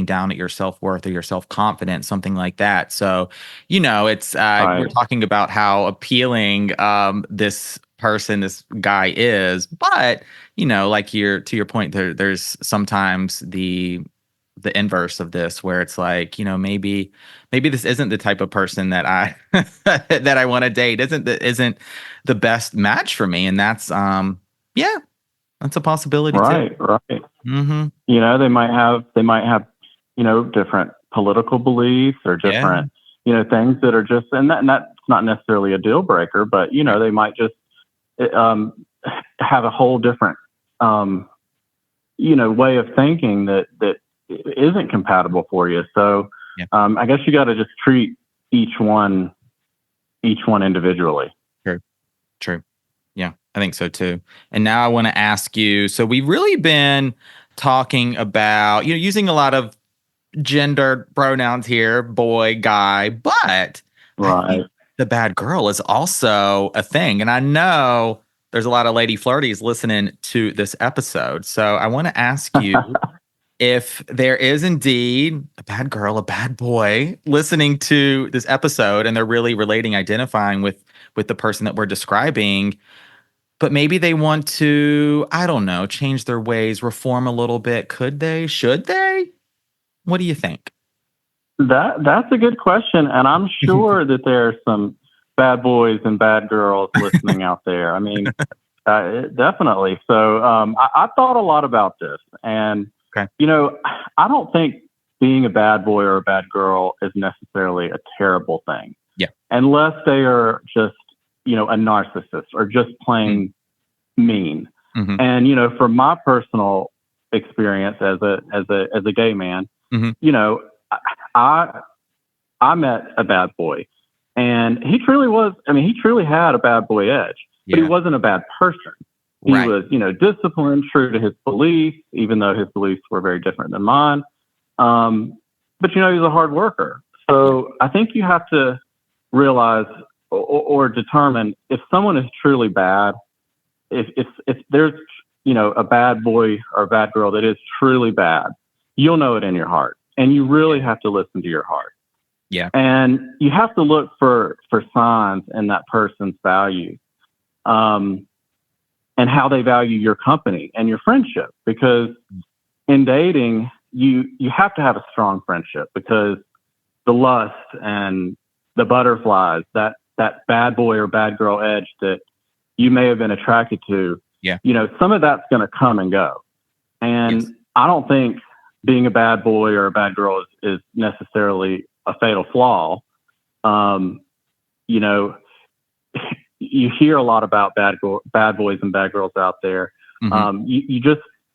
down at your self-worth or your self-confidence, something like that. So it's we're Right. talking about how appealing this person, this guy is, but like to your point, there's sometimes the inverse of this, where it's like, maybe this isn't the type of person that I that I want to date, isn't the best match for me. And yeah, that's a possibility too. Right. Right. Mm-hmm. They might have, different political beliefs or Yeah. different, things that are just, and that's not necessarily a deal breaker, but, they might just have a whole different, way of thinking that isn't compatible for you. So, Yeah. I guess you got to just treat each one individually. True. Yeah, I think so too. And now I want to ask you, so we've really been talking about, using a lot of gendered pronouns here, boy, guy, but I Right. think the bad girl is also a thing. And I know there's a lot of lady flirties listening to this episode. So I want to ask you if there is indeed a bad girl, a bad boy listening to this episode, and they're really relating, identifying with the person that we're describing, but maybe they want to, I don't know, change their ways, reform a little bit. Could they? Should they? What do you think? That's a good question, and I'm sure that there are some bad boys and bad girls listening out there. I mean, definitely. So I thought a lot about this, and Okay. I don't think being a bad boy or a bad girl is necessarily a terrible thing. Yeah. Unless they are just a narcissist or just plain mean. Mm-hmm. And from my personal experience as a gay man, Mm-hmm. I met a bad boy, and he truly was. I mean, he truly had a bad boy edge, but he wasn't a bad person. He Right. was, disciplined, true to his beliefs, even though his beliefs were very different than mine. But he was a hard worker. So I think you have to realize or determine if someone is truly bad. If there's a bad boy or a bad girl that is truly bad, you'll know it in your heart, and you really have to listen to your heart. Yeah. And you have to look for signs in that person's values, and how they value your company and your friendship. Because in dating, you have to have a strong friendship, because the lust and the butterflies, that bad boy or bad girl edge that you may have been attracted to, some of that's going to come and go. And I don't think being a bad boy or a bad girl is necessarily a fatal flaw. You hear a lot about bad boys and bad girls out there. Mm-hmm.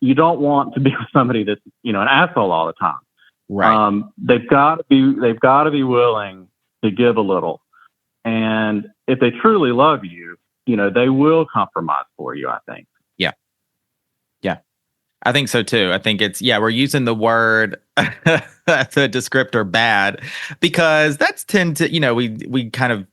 You don't want to be with somebody that's an asshole all the time. Right. They've got to be willing to give a little, and if they truly love you, they will compromise for you, I think. Yeah. I think so too. I think we're using the word that's a descriptor, bad, because that's tend to, we kind of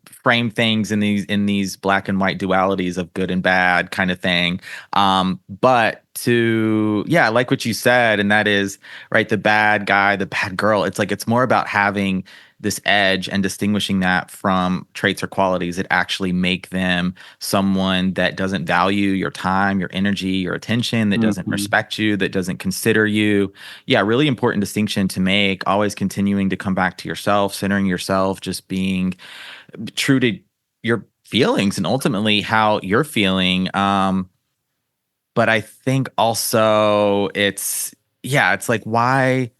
frame things in these black and white dualities of good and bad kind of thing. But I like what you said, and that is right. The bad guy, the bad girl. It's like, it's more about having this edge and distinguishing that from traits or qualities that actually make them someone that doesn't value your time, your energy, your attention, that doesn't respect you, that doesn't consider you. Yeah, really important distinction to make. Always continuing to come back to yourself, centering yourself, just being true to your feelings and ultimately how you're feeling. But I think also it's like, why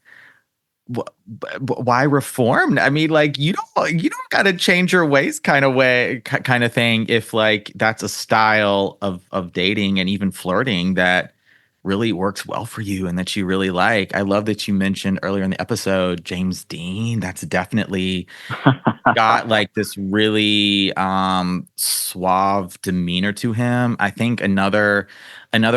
reform? I mean, like, you don't got to change your ways kind of thing, if like that's a style of dating and even flirting that really works well for you and that you really like. I love that you mentioned earlier in the episode James Dean. That's definitely got like this really suave demeanor to him. I think another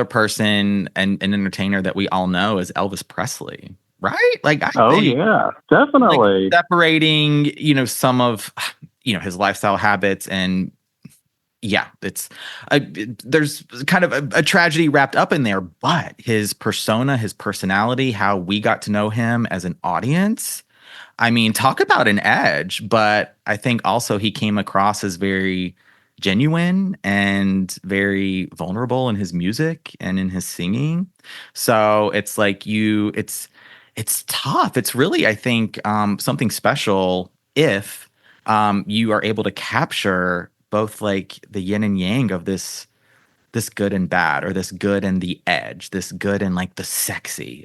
person and an entertainer that we all know is Elvis Presley, right? Like I Oh think yeah, definitely. like separating, some of his lifestyle habits and yeah, there's kind of a tragedy wrapped up in there, but his persona, his personality, how we got to know him as an audience. I mean, talk about an edge, but I think also he came across as very genuine and very vulnerable in his music and in his singing. So it's like it's tough. It's really, I think, something special if you are able to capture both like the yin and yang of this good and bad, or this good and the edge, this good and like the sexy.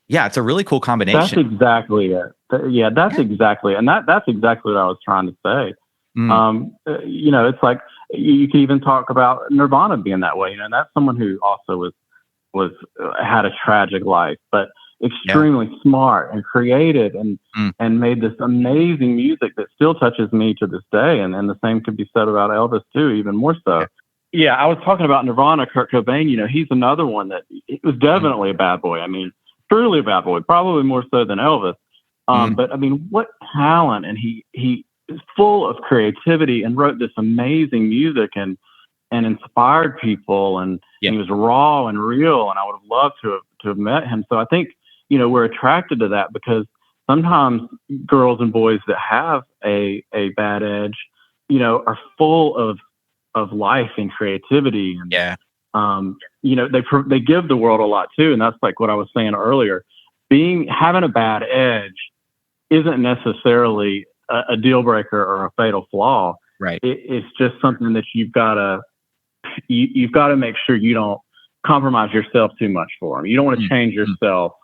Yeah, it's a really cool That's combination. exactly it. Yeah, that's exactly, and that's exactly what I was trying to say. It's like you can even talk about Nirvana being that way. And that's someone who also was had a tragic life, but extremely smart and creative and made this amazing music that still touches me to this day. And the same could be said about Elvis too, even more so. Yeah, I was talking about Nirvana, Kurt Cobain. He's another one that it was definitely a bad boy. I mean, truly a bad boy, probably more so than Elvis. But I mean, what talent! And he is full of creativity and wrote this amazing music and inspired people. And he was raw and real. And I would have loved to have met him. So I think we're attracted to that because sometimes girls and boys that have a bad edge, are full of life and creativity. And they give the world a lot too. And that's like what I was saying earlier. Having a bad edge isn't necessarily a deal breaker or a fatal flaw. Right. It's just something that you've got to make sure you don't compromise yourself too much for them. You don't want to change yourself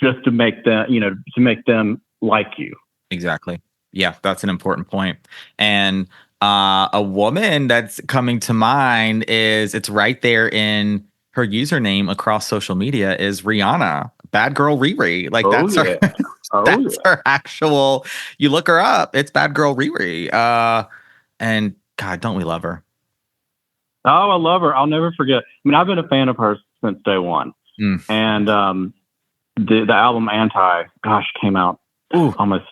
just to make them, to make them like you. Exactly. Yeah, that's an important point. And a woman that's coming to mind it's right there in her username across social media is Rihanna, Bad Girl Riri. Like that's her actual. You look her up, it's Bad Girl Riri. And God, don't we love her? Oh, I love her. I'll never forget. I mean, I've been a fan of hers since day one. And the album Anti, came out almost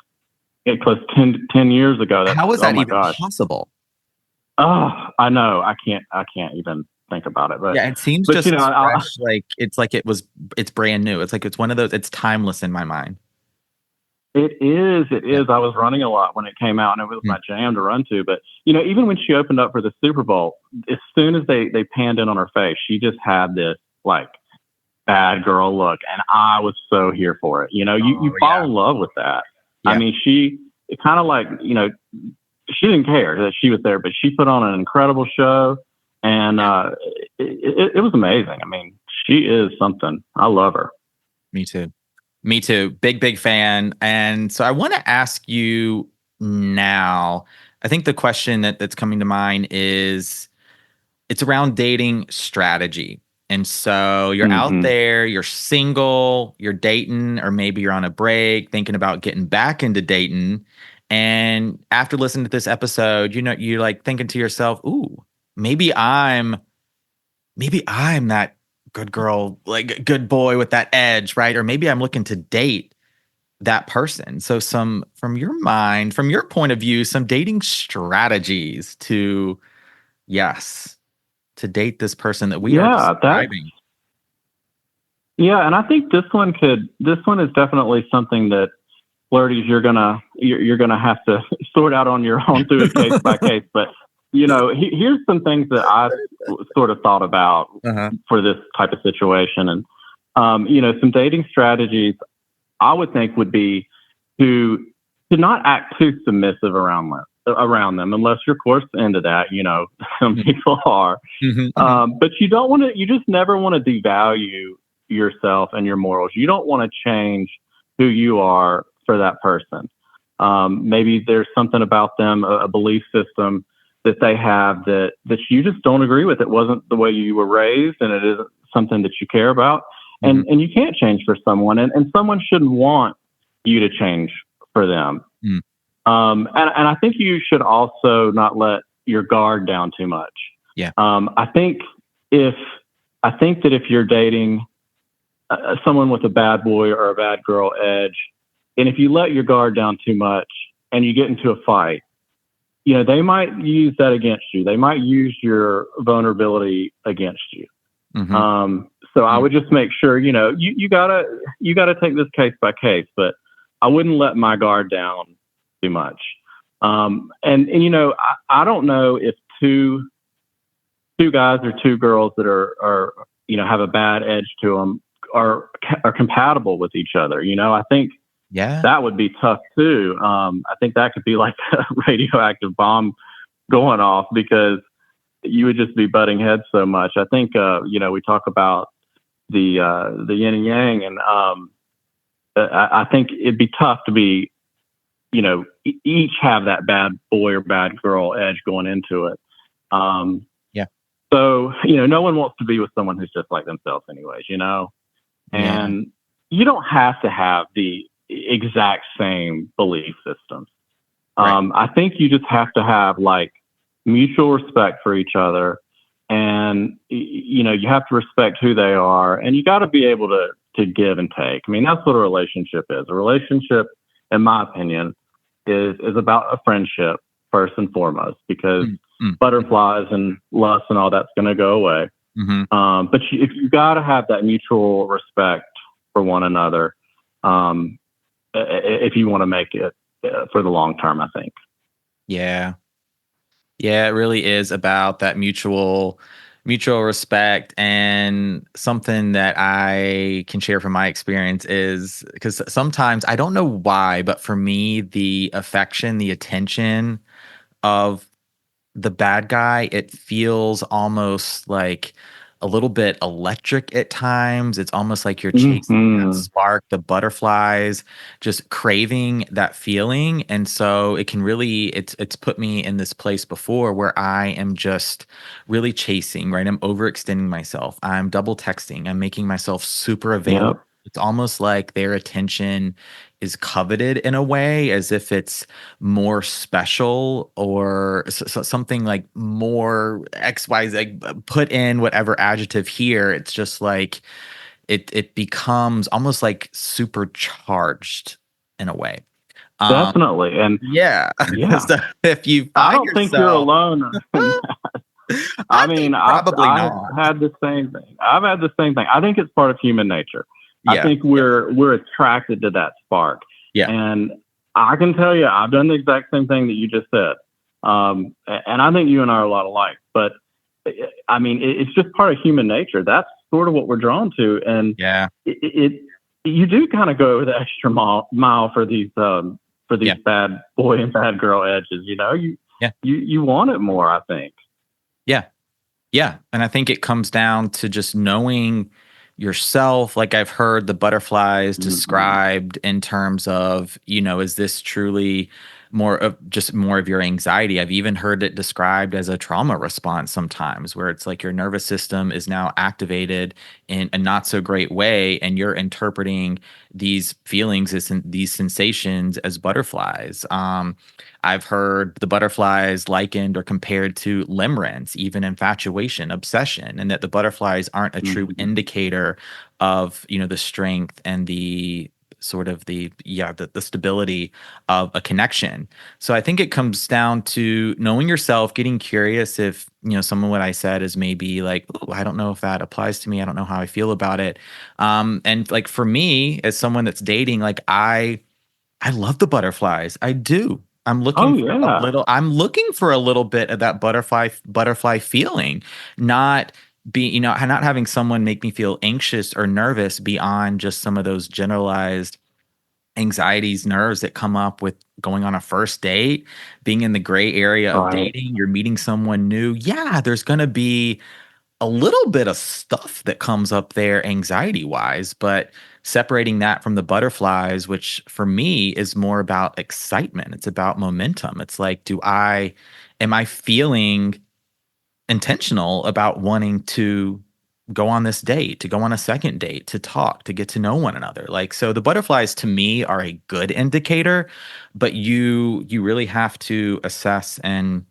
close 10 years ago. How was that even possible? Oh, I know. I can't even think about it. But yeah, it seems just fresh, it's brand new. It's like it's one of those. It's timeless in my mind. It is. I was running a lot when it came out, and it was my jam to run to. But even when she opened up for the Super Bowl, as soon as they panned in on her face, she just had this like bad girl look, and I was so here for it. You fall in love with that. Yeah. I mean, she kind of like she didn't care that she was there, but she put on an incredible show, and it was amazing. I mean, she is something. I love her. Me too. Big fan. And so I want to ask you now, I think the question that's coming to mind is it's around dating strategy. And so you're out there, you're single, you're dating, or maybe you're on a break thinking about getting back into dating. And after listening to this episode, you're like thinking to yourself, ooh, maybe I'm that good girl, like good boy with that edge, right? Or maybe I'm looking to date that person. So from your point of view, some dating strategies to date this person that we are describing. Yeah, and I think this one is definitely something that flirties you're gonna have to sort out on your own through it case by case. But here's some things that I sort of thought about for this type of situation, and some dating strategies I would think would be to not act too submissive around them, unless you're forced into that. Some people are, but you just never want to devalue yourself and your morals. You don't want to change who you are for that person. Maybe there's something about them, a belief system that they have that you just don't agree with. It wasn't the way you were raised, and it isn't something that you care about, and you can't change for someone, and someone shouldn't want you to change for them. And I think you should also not let your guard down too much. Yeah. I think that if you're dating someone with a bad boy or a bad girl edge, and if you let your guard down too much and you get into a fight, they might use that against you. They might use your vulnerability against you. So I would just make sure, you gotta take this case by case, but I wouldn't let my guard down too much. And I don't know if two guys or two girls that are have a bad edge to them are compatible with each other. I think that would be tough too. I think that could be like a radioactive bomb going off, because you would just be butting heads so much. I think we talk about the yin and yang, and I think it'd be tough to be each have that bad boy or bad girl edge going into it. So, no one wants to be with someone who's just like themselves anyways, and you don't have to have the exact same belief systems. Right. I think you just have to have like mutual respect for each other, and, you have to respect who they are, and you got to be able to give and take. I mean, that's what a relationship is. A relationship, in my opinion, is about a friendship first and foremost, because butterflies and lust and all that's going to go away. But you got to have that mutual respect for one another if you want to make it for the long term, I think. Yeah, it really is about that mutual respect. And something that I can share from my experience is, because sometimes, I don't know why, but for me, the affection, the attention of the bad guy, it feels almost like a little bit electric at times. It's almost like you're chasing that spark, the butterflies, just craving that feeling. And so it can really, it's put me in this place before where I am just really chasing, right? I'm overextending myself. I'm double texting. I'm making myself super available. Yep. It's almost like their attention is coveted in a way, as if it's more special, or something like more XYZ, put in whatever adjective here. It's just like it becomes almost like supercharged in a way. Definitely. And so if you find I don't think you're alone. I mean, I've had the same thing. I think it's part of human nature. I think we're attracted to that spark. And I can tell you, I've done the exact same thing that you just said. And I think you and I are a lot alike. But I mean, it's just part of human nature. That's sort of what we're drawn to. And you do kind of go the extra mile for these bad boy and bad girl edges. You want it more, I think. Yeah. And I think it comes down to just knowing yourself. Like, I've heard the butterflies described in terms of, is this truly more of your anxiety? I've even heard it described as a trauma response sometimes, where it's like your nervous system is now activated in a not so great way, and you're interpreting these feelings, these sensations, as butterflies. I've heard the butterflies likened or compared to limerence, even infatuation, obsession, and that the butterflies aren't a true indicator of, the strength and the sort of the stability of a connection. So I think it comes down to knowing yourself, getting curious if, some of what I said is maybe like, oh, I don't know if that applies to me. I don't know how I feel about it. And like, for me, as someone that's dating, like I love the butterflies. I do. I'm looking for a little bit of that butterfly feeling, not having someone make me feel anxious or nervous beyond just some of those generalized anxieties, nerves that come up with going on a first date, being in the gray area of dating. You're meeting someone new. Yeah, there's going to be a little bit of stuff that comes up there anxiety wise, but separating that from the butterflies, which for me is more about excitement. It's about momentum. It's like, am I feeling intentional about wanting to go on this date, to go on a second date, to talk, to get to know one another. Like, so the butterflies to me are a good indicator, but you really have to assess and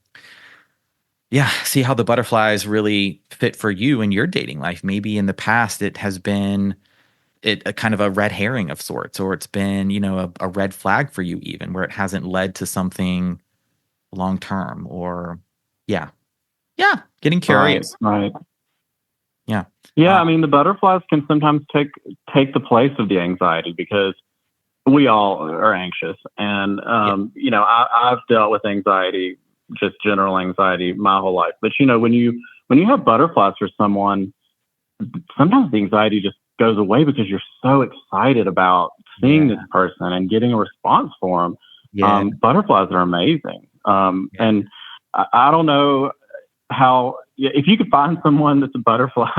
see how the butterflies really fit for you in your dating life. Maybe in the past it has been a kind of a red herring of sorts, or it's been, a red flag for you even, where it hasn't led to something long term, or yeah. Getting curious. Right. Yeah. Yeah, I mean, the butterflies can sometimes take the place of the anxiety, because we all are anxious. And, I've dealt with anxiety, just general anxiety, my whole life. But, when you have butterflies for someone, sometimes the anxiety just goes away because you're so excited about seeing this person and getting a response for them. Yeah. Butterflies are amazing. And I don't know how, if you could find someone that's a butterfly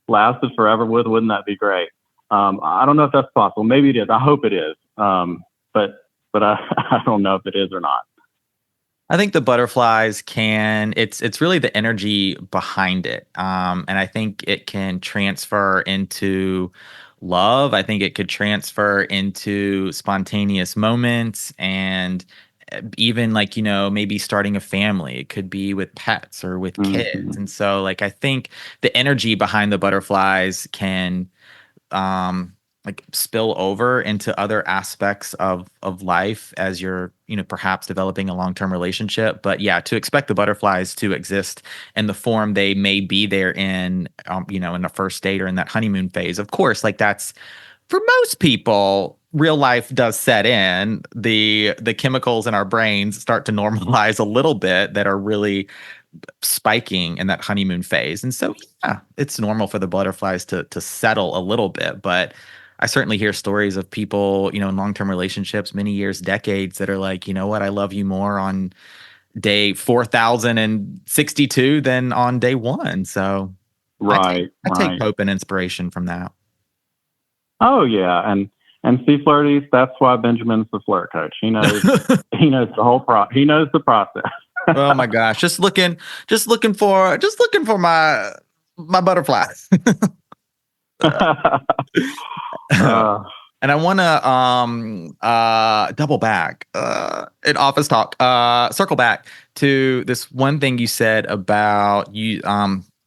lasted forever with, wouldn't that be great? I don't know if that's possible. Maybe it is. I hope it is. But I don't know if it is or not. I think the butterflies it's really the energy behind it. And I think it can transfer into love. I think it could transfer into spontaneous moments, and even like, maybe starting a family. It could be with pets or with kids. And so like, I think the energy behind the butterflies can, like spill over into other aspects of life as you're, perhaps developing a long-term relationship. But yeah, to expect the butterflies to exist in the form they may be there in, in the first date or in that honeymoon phase, of course, like that's, for most people, real life does set in. The chemicals in our brains start to normalize a little bit that are really spiking in that honeymoon phase. And so, yeah, it's normal for the butterflies to settle a little bit. But I certainly hear stories of people, in long-term relationships, many years, decades, that are like, you know what, I love you more on day 4,062 than on day one. So I take hope and inspiration from that. Oh yeah. And see, Flirties, that's why Benjamin's the flirt coach. He knows he knows the whole he knows the process. Oh my gosh. Just looking for my butterflies. And I want to double back in office talk, circle back to this one thing you said about you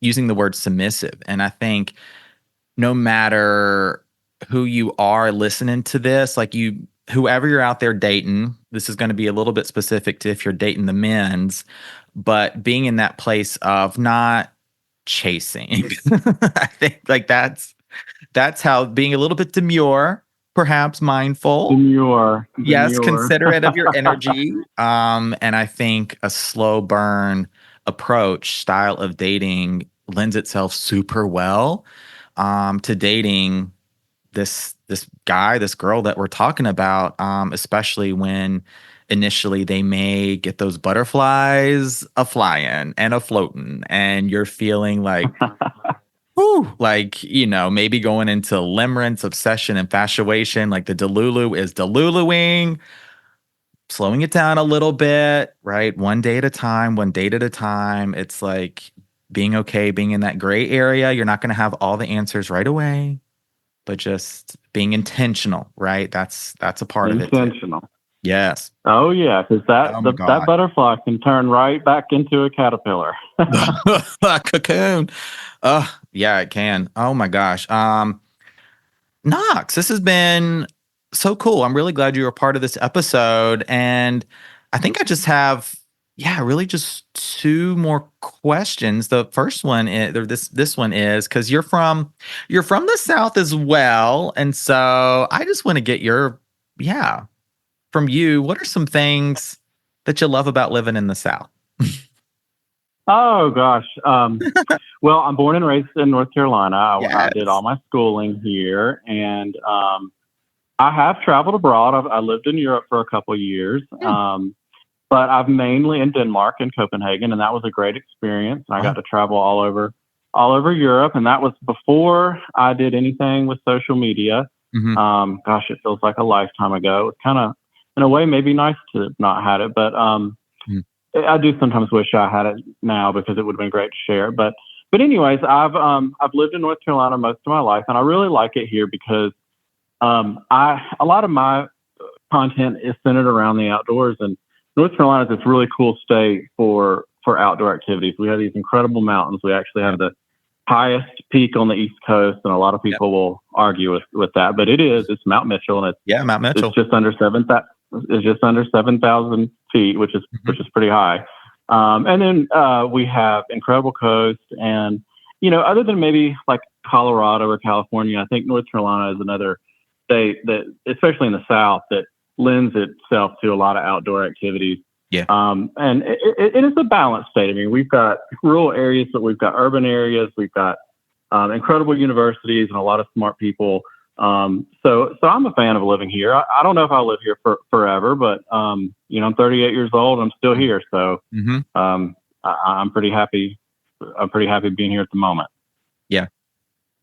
using the word submissive. And I think no matter who you are listening to this, like whoever you're out there dating, this is going to be a little bit specific to if you're dating the men's, but being in that place of not chasing. I think like that's how, being a little bit demure, perhaps mindful. Demure. Yes, considerate of your energy. And I think a slow burn approach style of dating lends itself super well to dating this guy, this girl that we're talking about, especially when initially they may get those butterflies a flying and a floating, and you're feeling like, whew, like, maybe going into limerence, obsession, infatuation, like the Delulu is Deluluing, slowing it down a little bit, right? One day at a time, one date at a time. It's like being okay, being in that gray area. You're not going to have all the answers right away, but just being intentional, right? That's a part of it. Intentional. Yes. Oh yeah, because that butterfly can turn right back into a caterpillar. A cocoon. Yeah, it can. Oh my gosh. Knox, this has been so cool. I'm really glad you were part of this episode. And I think I just have, really just two more questions. The first one is, this one is, because you're from the South as well. And so I just want to get from you, what are some things that you love about living in the South? Oh gosh. Well, I'm born and raised in North Carolina. Yes. I did all my schooling here, and I have traveled abroad. I lived in Europe for a couple of years, but I've mainly in Denmark and Copenhagen, and that was a great experience. And I got to travel all over Europe, and that was before I did anything with social media. Mm-hmm. Gosh, it feels like a lifetime ago. It was kind of, in a way, maybe nice to not have it, but I do sometimes wish I had it now, because it would have been great to share. But But anyways, I've lived in North Carolina most of my life, and I really like it here because a lot of my content is centered around the outdoors, and North Carolina is this really cool state for outdoor activities. We have these incredible mountains. We actually have the highest peak on the East Coast, and a lot of people will argue with that, but it's Mount Mitchell, and Mount Mitchell. It's just under 7,000 feet, which is pretty high. And then we have incredible coast, and other than maybe like Colorado or California, I think North Carolina is another state that, especially in the South, that lends itself to a lot of outdoor activities. Yeah. And it is a balanced state. I mean, we've got rural areas, but we've got urban areas. We've got incredible universities and a lot of smart people. So I'm a fan of living here. I don't know if I'll live here forever, but I'm 38 years old. I'm still here, so I'm pretty happy. I'm pretty happy being here at the moment. Yeah,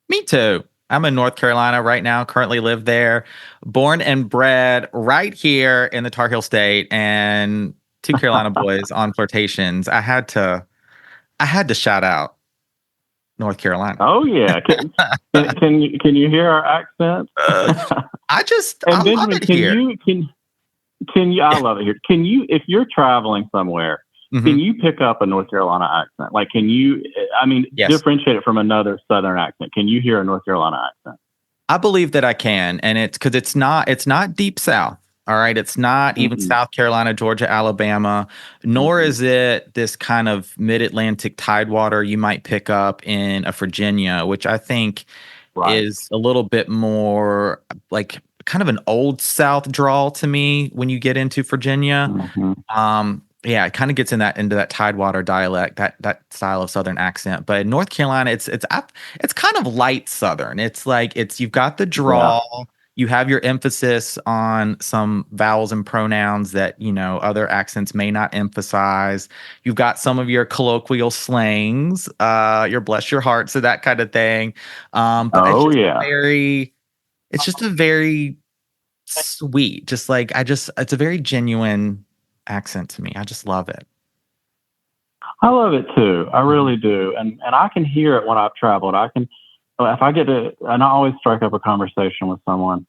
me too. I'm in North Carolina right now, currently live there, born and bred right here in the Tar Heel State, and two Carolina boys on Flirtations. I had to shout out North Carolina. Oh yeah, can you hear our accent? I Benjamin, love it here. Can you? I love it here. Can you, if you're traveling somewhere, can you pick up a North Carolina accent? Like, can you? I mean, differentiate it from another Southern accent. Can you hear a North Carolina accent? I believe that I can, and it's because it's not deep South. All right, it's not even South Carolina, Georgia, Alabama, nor is it this kind of mid-Atlantic tidewater you might pick up in a Virginia, which I think is a little bit more like kind of an old South drawl to me when you get into Virginia. It kind of gets into that tidewater dialect, that style of Southern accent. But in North Carolina, it's kind of light Southern. It's like you've got the drawl. Yeah. You have your emphasis on some vowels and pronouns that, other accents may not emphasize. You've got some of your colloquial slangs, your bless your heart, so that kind of thing. But it's just a very sweet, it's a very genuine accent to me. I just love it. I love it too. I really do. And I can hear it when I've traveled. If I get to, and I always strike up a conversation with someone,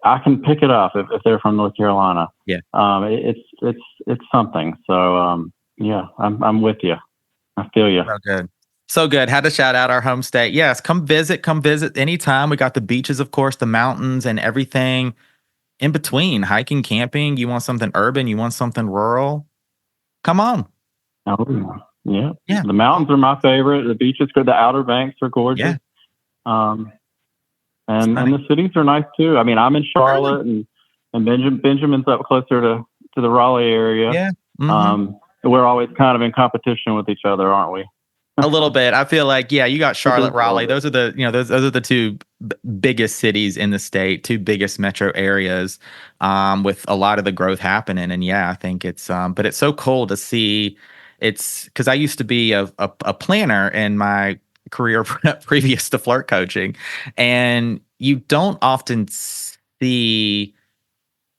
I can pick it up if they're from North Carolina. Yeah. It's something. So, I'm with you. I feel you. So good. Had to shout out our home state. Yes. Come visit anytime. We got the beaches, of course, the mountains and everything in between. Hiking, camping. You want something urban? You want something rural? Come on. Oh, yeah. The mountains are my favorite. The beaches, the Outer Banks are gorgeous. Yeah. And the cities are nice too. I mean, I'm in Charlotte, and Benjamin's up closer to the Raleigh area. Yeah. We're always kind of in competition with each other, aren't we? A little bit. I feel like, you got Charlotte, Raleigh. Those are the, those are the two biggest cities in the state, two biggest metro areas, with a lot of the growth happening. And I think it's, but it's so cool to see. It's because I used to be a planner in my career previous to flirt coaching, and you don't often see.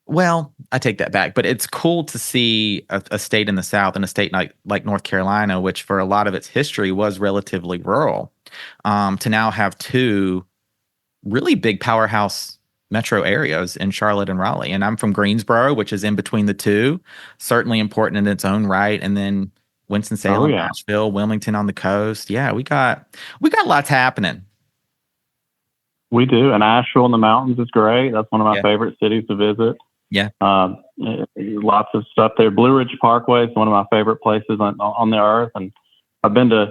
Well, I take that back, but it's cool to see a state in the South and a state like North Carolina, which for a lot of its history was relatively rural, to now have two really big powerhouse metro areas in Charlotte and Raleigh. And I'm from Greensboro, which is in between the two, certainly important in its own right. And then Winston-Salem, Nashville, Wilmington on the coast. Yeah, we got lots happening. We do. And Asheville in the mountains is great. That's one of my favorite cities to visit. Yeah. Lots of stuff there. Blue Ridge Parkway is one of my favorite places on the earth. And I've been to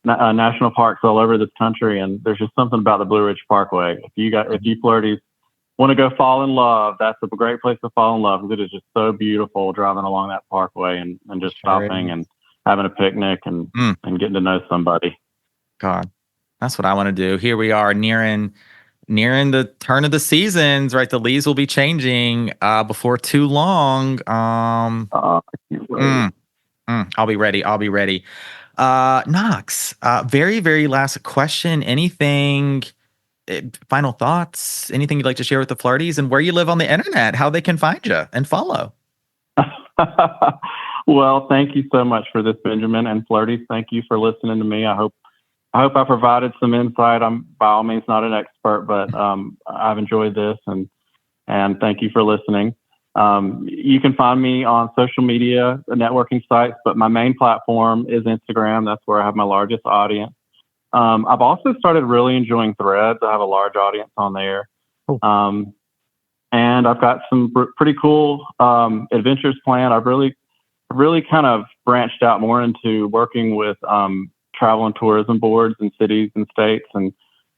national parks all over this country, and there's just something about the Blue Ridge Parkway. If you flirties want to go fall in love, that's a great place to fall in love, because it is just so beautiful driving along that parkway and just shopping and having a picnic and getting to know somebody. God, that's what I want to do. Here we are nearing the turn of the seasons, right? The leaves will be changing before too long. I'll be ready. Knox, very, very last question. Anything, final thoughts, anything you'd like to share with the Flirties, and where you live on the internet, how they can find you and follow? Well, thank you so much for this, Benjamin, and Flirties. Thank you for listening to me. I hope hope I provided some insight. I'm by all means not an expert, but I've enjoyed this, and thank you for listening. You can find me on social media, networking sites, but my main platform is Instagram. That's where I have my largest audience. I've also started really enjoying Threads. I have a large audience on there. Cool. And I've got some pretty cool adventures planned. I've really kind of branched out more into working with travel and tourism boards in cities and states. And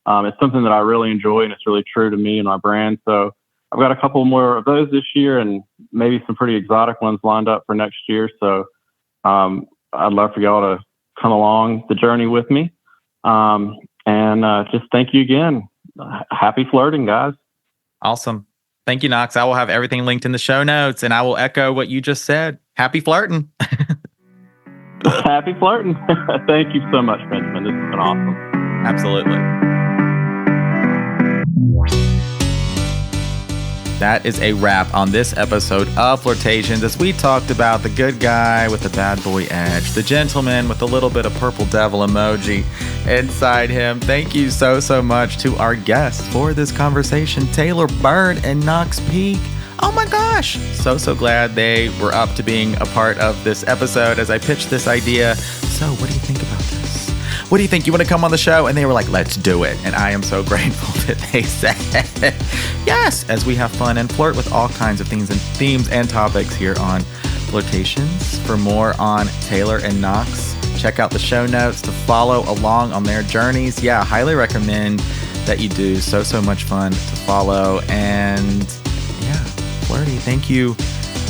it's something that I really enjoy, and it's really true to me and my brand. So I've got a couple more of those this year, and maybe some pretty exotic ones lined up for next year. So I'd love for y'all to come along the journey with me. And just thank you again. Happy flirting, guys. Awesome. Thank you, Knox. I will have everything linked in the show notes, and I will echo what you just said. Happy flirting. Happy flirting. Thank you so much, Benjamin. This has been awesome. Absolutely. That is a wrap on this episode of Flirtations, as we talked about the good guy with the bad boy edge, the gentleman with a little bit of purple devil emoji inside him. Thank you so much to our guests for this conversation, Taylor Byrd and Knox Peake. Oh my gosh, so glad they were up to being a part of this episode as I pitched this idea. So what do you think about this? What do you think? You want to come on the show? And they were like, let's do it. And I am so grateful that they said yes, as we have fun and flirt with all kinds of themes and topics here on Flirtations. For more on Taylor and Knox, check out the show notes to follow along on their journeys. Yeah, I highly recommend that you do. So much fun to follow. And yeah, flirty. Thank you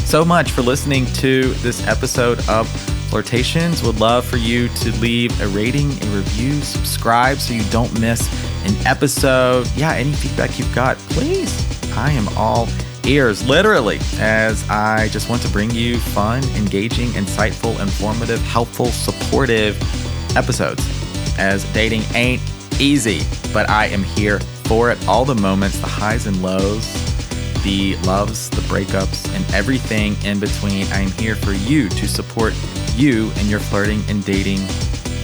so much for listening to this episode of Flirtations. Would love for you to leave a rating, a review, subscribe so you don't miss an episode. Yeah, any feedback you've got, please. I am all ears, literally, as I just want to bring you fun, engaging, insightful, informative, helpful, supportive episodes, as dating ain't easy, but I am here for it. All the moments, the highs and lows, the loves, the breakups, and everything in between. I am here for you to support you in your flirting and dating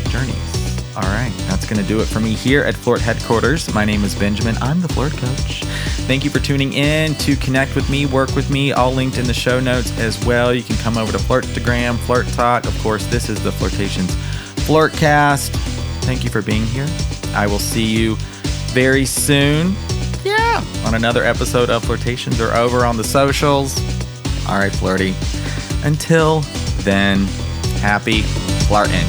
journeys. All right, that's going to do it for me here at Flirt Headquarters. My name is Benjamin. I'm the Flirt Coach. Thank you for tuning in to connect with me, work with me, all linked in the show notes as well. You can come over to Flirtagram, Flirt Talk. Of course, this is the Flirtations Flirtcast. Thank you for being here. I will see you very soon. Yeah, on another episode of Flirtations or over on the socials. All right, flirty. Until then, happy flirting.